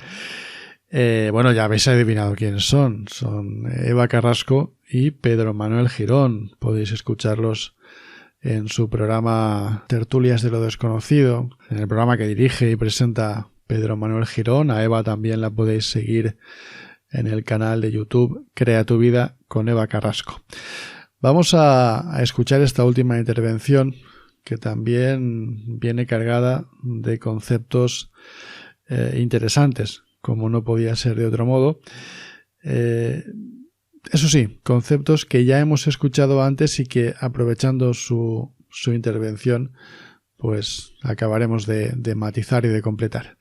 Bueno, ya habéis adivinado quiénes son. Son Eva Carrasco y Pedro Manuel Girón. Podéis escucharlos en su programa Tertulias de lo Desconocido, en el programa que dirige y presenta Pedro Manuel Girón. A Eva también la podéis seguir en el canal de YouTube Crea tu vida con Eva Carrasco. Vamos a escuchar esta última intervención, que también viene cargada de conceptos interesantes, como no podía ser de otro modo. Eso sí, conceptos que ya hemos escuchado antes y que, aprovechando su intervención, pues acabaremos de matizar y de completar.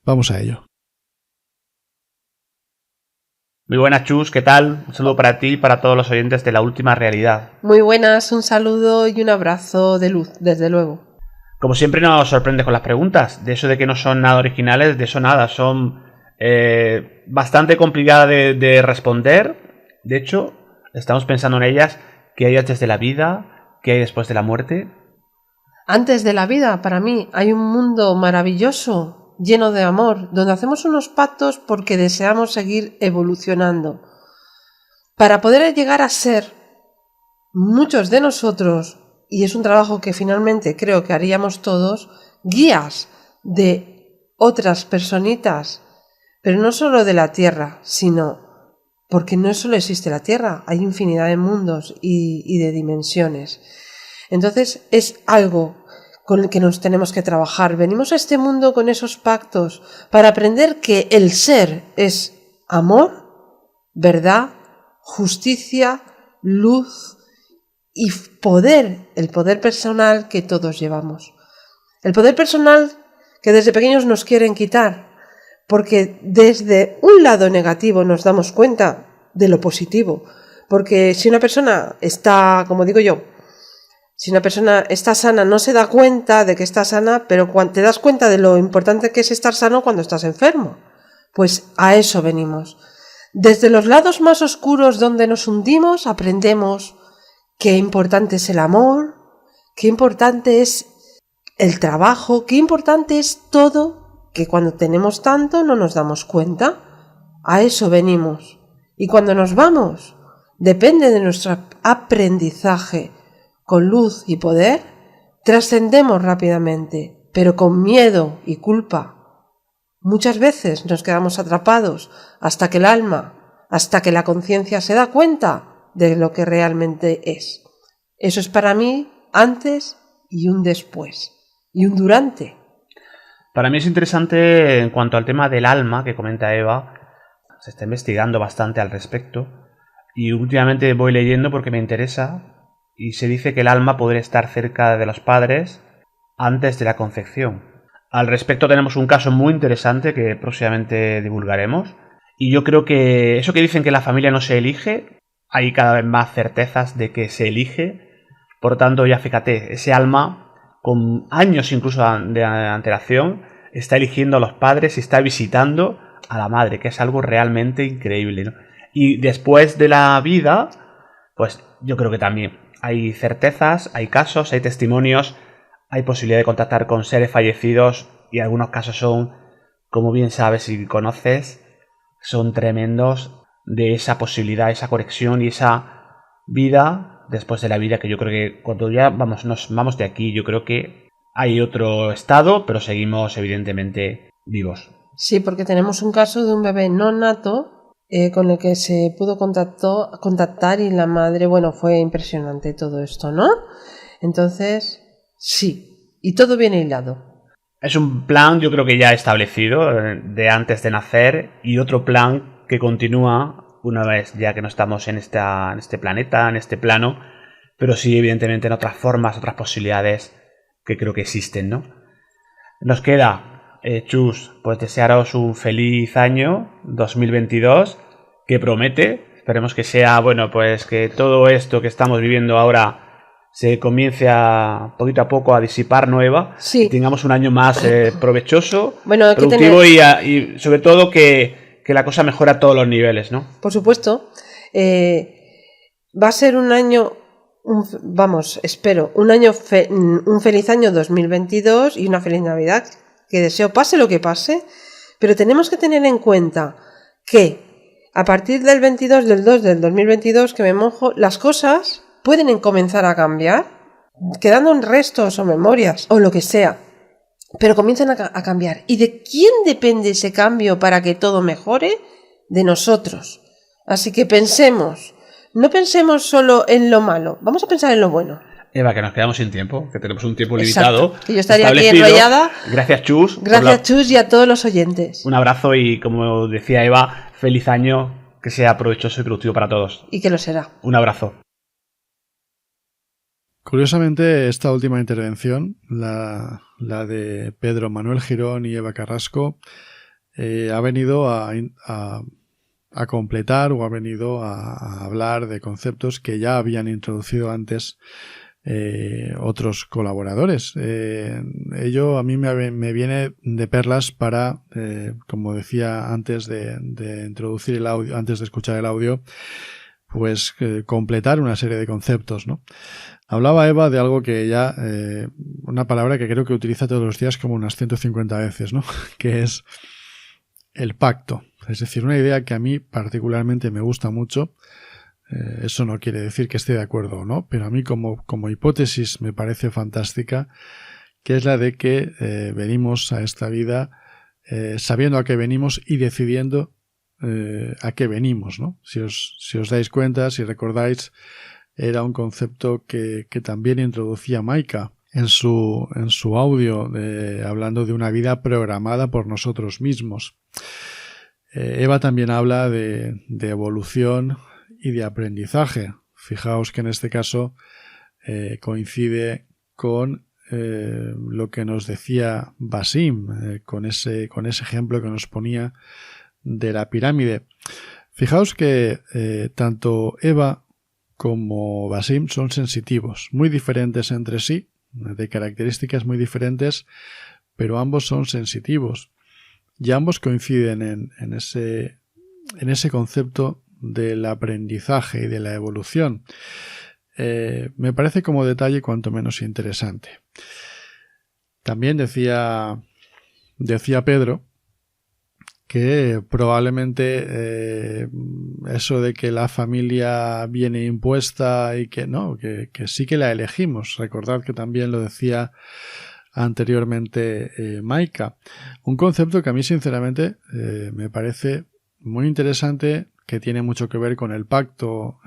Vamos a ello. Muy buenas, Chus, ¿qué tal? Un saludo para ti y para todos los oyentes de La Última Realidad. Muy buenas, un saludo y un abrazo de luz, desde luego. Como siempre nos sorprende con las preguntas. De eso de que no son nada originales, de eso nada. Son bastante complicadas de responder. De hecho, estamos pensando en ellas. ¿Qué hay antes de la vida? ¿Qué hay después de la muerte? Antes de la vida, para mí, hay un mundo maravilloso, lleno de amor, donde hacemos unos pactos porque deseamos seguir evolucionando. Para poder llegar a ser muchos de nosotros, y es un trabajo que finalmente creo que haríamos todos, guías de otras personitas, pero no solo de la Tierra, sino porque no solo existe la Tierra, hay infinidad de mundos y de dimensiones. Entonces es algo con el que nos tenemos que trabajar. Venimos a este mundo con esos pactos para aprender que el ser es amor, verdad, justicia, luz y poder, el poder personal que todos llevamos. El poder personal que desde pequeños nos quieren quitar, porque desde un lado negativo nos damos cuenta de lo positivo. Porque si una persona está, como digo yo, si una persona está sana, no se da cuenta de que está sana, pero cuando te das cuenta de lo importante que es estar sano cuando estás enfermo. Pues a eso venimos. Desde los lados más oscuros donde nos hundimos, aprendemos qué importante es el amor, qué importante es el trabajo, qué importante es todo, que cuando tenemos tanto no nos damos cuenta. A eso venimos. Y cuando nos vamos, depende de nuestro aprendizaje con luz y poder, trascendemos rápidamente, pero con miedo y culpa. Muchas veces nos quedamos atrapados hasta que el alma, hasta que la conciencia se da cuenta de lo que realmente es. Eso es para mí antes y un después, y un durante. Para mí es interesante en cuanto al tema del alma que comenta Eva. Se está investigando bastante al respecto y últimamente voy leyendo porque me interesa, y se dice que el alma podría estar cerca de los padres antes de la concepción. Al respecto tenemos un caso muy interesante que próximamente divulgaremos. Y yo creo que eso que dicen que la familia no se elige, hay cada vez más certezas de que se elige. Por tanto, ya fíjate, ese alma, con años incluso de antelación, está eligiendo a los padres y está visitando a la madre, que es algo realmente increíble, ¿no? Y después de la vida, pues yo creo que también hay certezas, hay casos, hay testimonios, hay posibilidad de contactar con seres fallecidos y algunos casos son, como bien sabes y conoces, son tremendos de esa posibilidad, esa conexión y esa vida después de la vida, que yo creo que cuando ya nos vamos de aquí, yo creo que hay otro estado, pero seguimos evidentemente vivos. Sí, porque tenemos un caso de un bebé no nato con el que se pudo contactar y la madre, bueno, fue impresionante todo esto, ¿no? Entonces, sí, y todo viene hilado. Es un plan, yo creo que ya establecido de antes de nacer y otro plan que continúa una vez ya que no estamos en este planeta, en este plano, pero sí evidentemente en otras formas, otras posibilidades que creo que existen, ¿no? Nos queda, Chus, pues desearos un feliz año 2022 que promete. Esperemos que sea, bueno, pues que todo esto que estamos viviendo ahora se comience poquito a poco a disipar nueva, sí. Y tengamos un año más provechoso, bueno, productivo y sobre todo que la cosa mejore a todos los niveles, ¿no? Por supuesto. Va a ser un año, espero, un feliz año 2022 y una feliz Navidad, que deseo pase lo que pase, pero tenemos que tener en cuenta que a partir del 22 del 2 del 2022, que me mojo, las cosas pueden comenzar a cambiar, quedando en restos o memorias o lo que sea, pero comienzan a cambiar. ¿Y de quién depende ese cambio para que todo mejore? De nosotros. Así que no pensemos solo en lo malo, vamos a pensar en lo bueno. Eva, que nos quedamos sin tiempo, que tenemos un tiempo limitado. Exacto, que yo estaría aquí enrollada. Gracias, Chus. Gracias, Chus, y a todos los oyentes. Un abrazo y, como decía Eva, feliz año, que sea provechoso y productivo para todos. Y que lo será. Un abrazo. Curiosamente, esta última intervención, la de Pedro Manuel Girón y Eva Carrasco, ha venido a completar o ha venido a hablar de conceptos que ya habían introducido antes otros colaboradores. Ello a mí me viene de perlas para, como decía antes de introducir el audio, antes de escuchar el audio, pues completar una serie de conceptos, ¿no? Hablaba Eva de algo que ya, una palabra que creo que utiliza todos los días como unas 150 veces, ¿no? Que es el pacto. Es decir, una idea que a mí particularmente me gusta mucho. Eso no quiere decir que esté de acuerdo o no, pero a mí como hipótesis me parece fantástica, que es la de que venimos a esta vida sabiendo a qué venimos y decidiendo a qué venimos, ¿no? Si os dais cuenta, si recordáis, era un concepto que también introducía Maika en su audio, hablando de una vida programada por nosotros mismos. Eva también habla de evolución y de aprendizaje. Fijaos que en este caso coincide con lo que nos decía Basim, con ese ejemplo que nos ponía de la pirámide. Fijaos que tanto Eva como Basim son sensitivos, muy diferentes entre sí, de características muy diferentes, pero ambos son sensitivos y ambos coinciden en ese concepto del aprendizaje y de la evolución. Me parece como detalle cuanto menos interesante. También decía Pedro que probablemente eso de que la familia viene impuesta y que no, que sí que la elegimos. Recordad que también lo decía anteriormente Maika. Un concepto que a mí sinceramente me parece muy interesante, que tiene mucho que ver con el pacto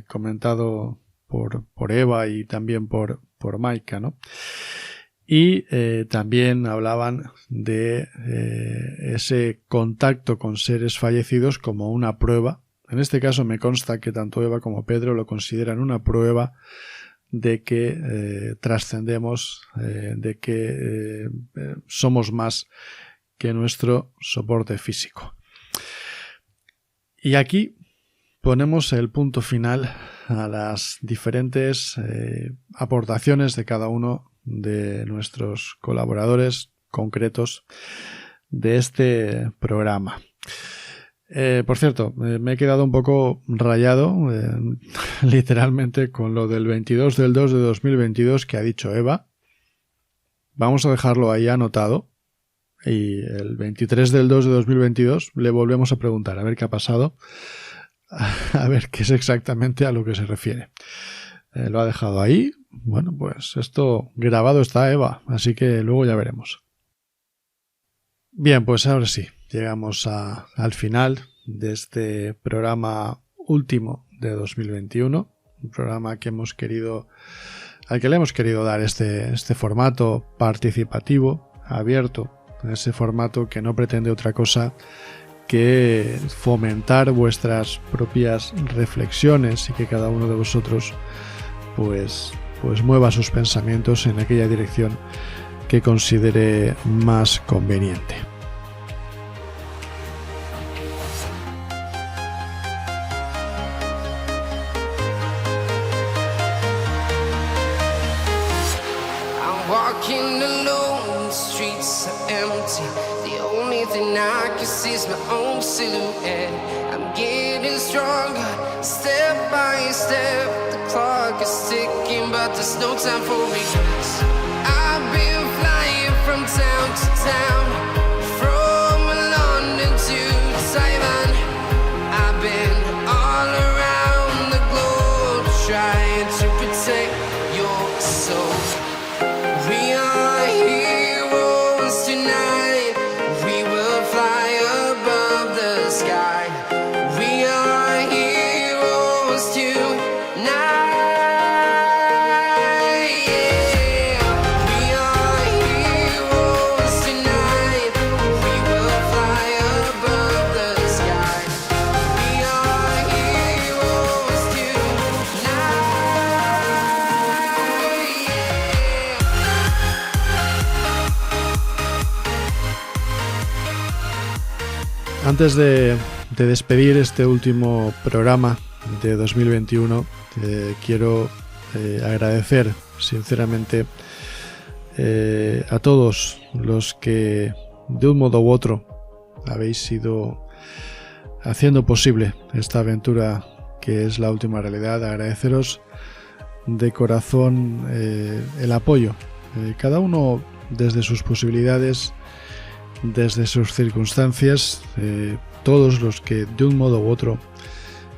comentado por Eva y también por Maika, ¿no? Y también hablaban de ese contacto con seres fallecidos como una prueba. En este caso me consta que tanto Eva como Pedro lo consideran una prueba de que trascendemos, de que somos más que nuestro soporte físico. Y aquí ponemos el punto final a las diferentes aportaciones de cada uno de nuestros colaboradores concretos de este programa. Por cierto, me he quedado un poco rayado, literalmente, con lo del 22 del 2 de 2022 que ha dicho Eva. Vamos a dejarlo ahí anotado. Y el 23 del 2 de 2022 le volvemos a preguntar a ver qué ha pasado, a ver qué es exactamente a lo que se refiere. Lo ha dejado ahí. Bueno, pues esto grabado está, Eva, así que luego ya veremos. Bien, pues ahora sí, llegamos al final de este programa último de 2021, un programa al que le hemos querido dar este formato participativo, abierto, ese formato que no pretende otra cosa que fomentar vuestras propias reflexiones y que cada uno de vosotros pues mueva sus pensamientos en aquella dirección que considere más conveniente. I can see my own silhouette. I'm getting stronger, step by step. The clock is ticking, but there's no time for regrets. I've been flying from town to town, from London to Taiwan. I've been all around the globe, trying to protect your soul. We are heroes tonight. Antes de despedir este último programa de 2021, quiero agradecer sinceramente a todos los que de un modo u otro habéis ido haciendo posible esta aventura que es La Última Realidad. Agradeceros de corazón el apoyo, cada uno desde sus posibilidades, desde sus circunstancias, todos los que de un modo u otro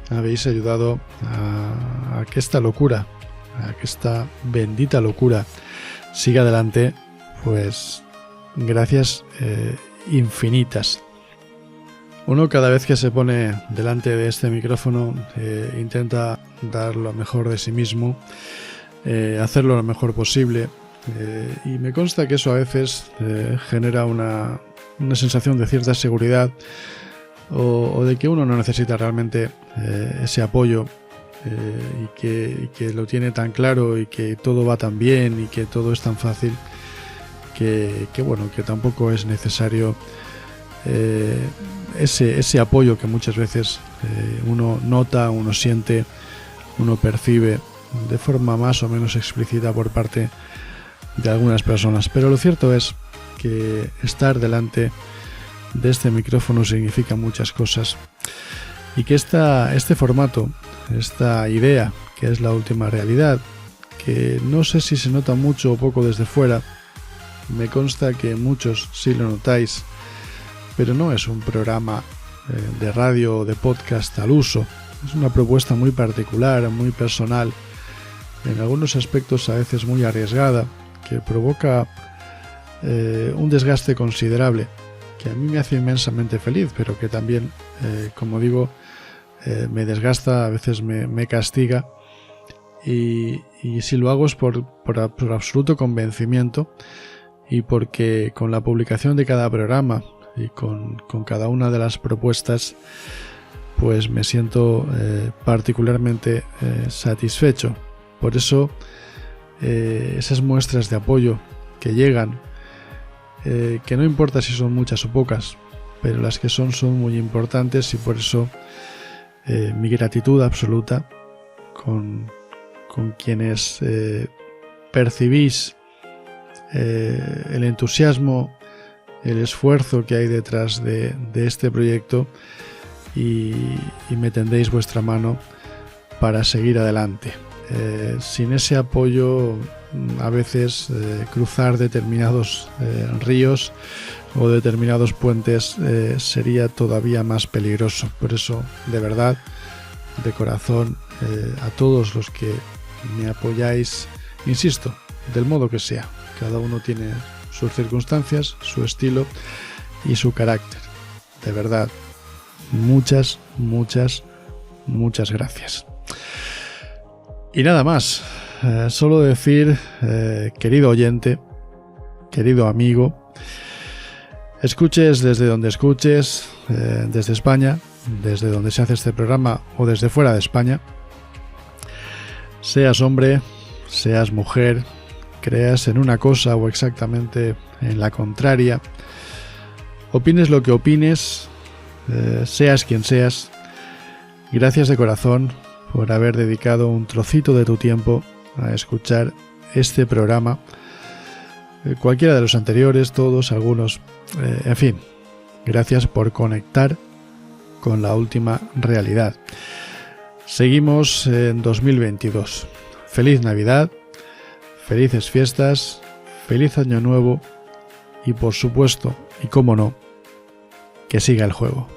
habéis ayudado a que esta locura, a que esta bendita locura siga adelante, pues gracias infinitas. Uno cada vez que se pone delante de este micrófono intenta dar lo mejor de sí mismo, hacerlo lo mejor posible, y me consta que eso a veces genera una sensación de cierta seguridad o de que uno no necesita realmente ese apoyo y que lo tiene tan claro y que todo va tan bien y que todo es tan fácil que bueno, que tampoco es necesario ese apoyo que muchas veces uno nota, uno siente, uno percibe de forma más o menos explícita por parte de algunas personas. Pero lo cierto es que estar delante de este micrófono significa muchas cosas y que este formato, esta idea que es La Última Realidad, que no sé si se nota mucho o poco desde fuera, me consta que muchos sí lo notáis, pero no es un programa de radio o de podcast al uso. Es una propuesta muy particular, muy personal, en algunos aspectos a veces muy arriesgada, que provoca un desgaste considerable, que a mí me hace inmensamente feliz, pero que también, como digo, me desgasta, a veces me castiga, y si lo hago es por absoluto convencimiento y porque con la publicación de cada programa y con cada una de las propuestas pues me siento particularmente satisfecho Por eso esas muestras de apoyo que llegan, que no importa si son muchas o pocas, pero las que son muy importantes, y por eso mi gratitud absoluta con quienes percibís el entusiasmo, el esfuerzo que hay detrás de este proyecto y me tendéis vuestra mano para seguir adelante. Sin ese apoyo, a veces cruzar determinados ríos o determinados puentes sería todavía más peligroso. Por eso, de verdad, de corazón, a todos los que me apoyáis, insisto, del modo que sea. Cada uno tiene sus circunstancias, su estilo y su carácter. De verdad, muchas gracias. Y nada más, solo decir, querido oyente, querido amigo, escuches desde donde escuches, desde España, desde donde se hace este programa o desde fuera de España, seas hombre, seas mujer, creas en una cosa o exactamente en la contraria, opines lo que opines, seas quien seas, gracias de corazón por haber dedicado un trocito de tu tiempo a escuchar este programa, cualquiera de los anteriores, todos, algunos, en fin, gracias por conectar con la última realidad. Seguimos en 2022. Feliz Navidad, felices fiestas, feliz Año Nuevo y por supuesto, y cómo no, que siga el juego.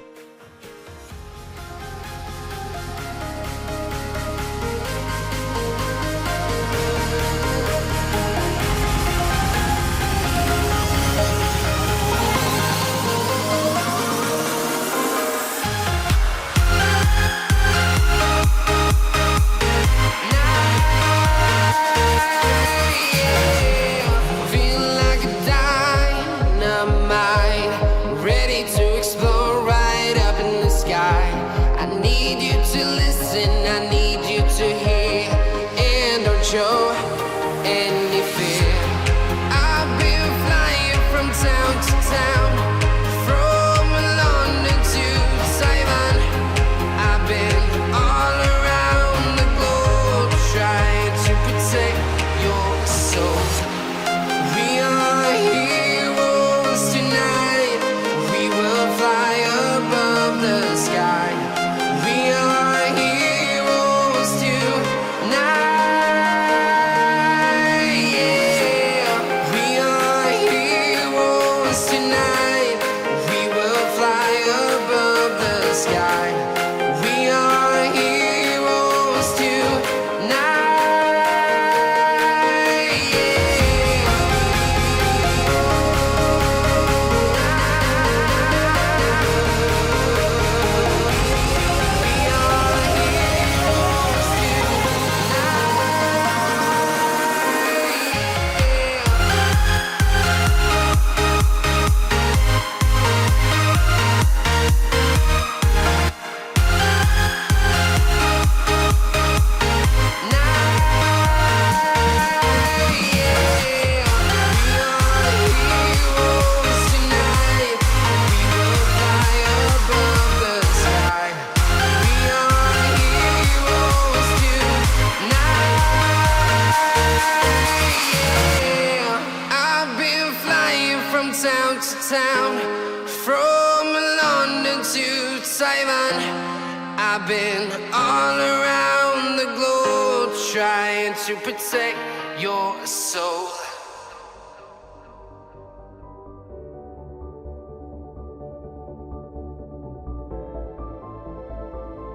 I've been all around the globe trying to protect your soul.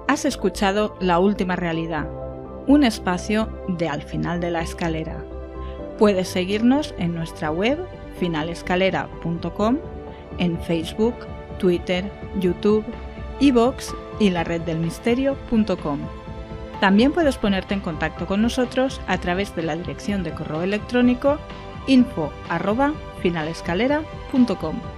Has escuchado La Última Realidad, un espacio de Al Final de la Escalera. Puedes seguirnos en nuestra web finalescalera.com, en Facebook, Twitter, YouTube, iVoox y la reddelmisterio.com. También puedes ponerte en contacto con nosotros a través de la dirección de correo electrónico info@finalescalera.com.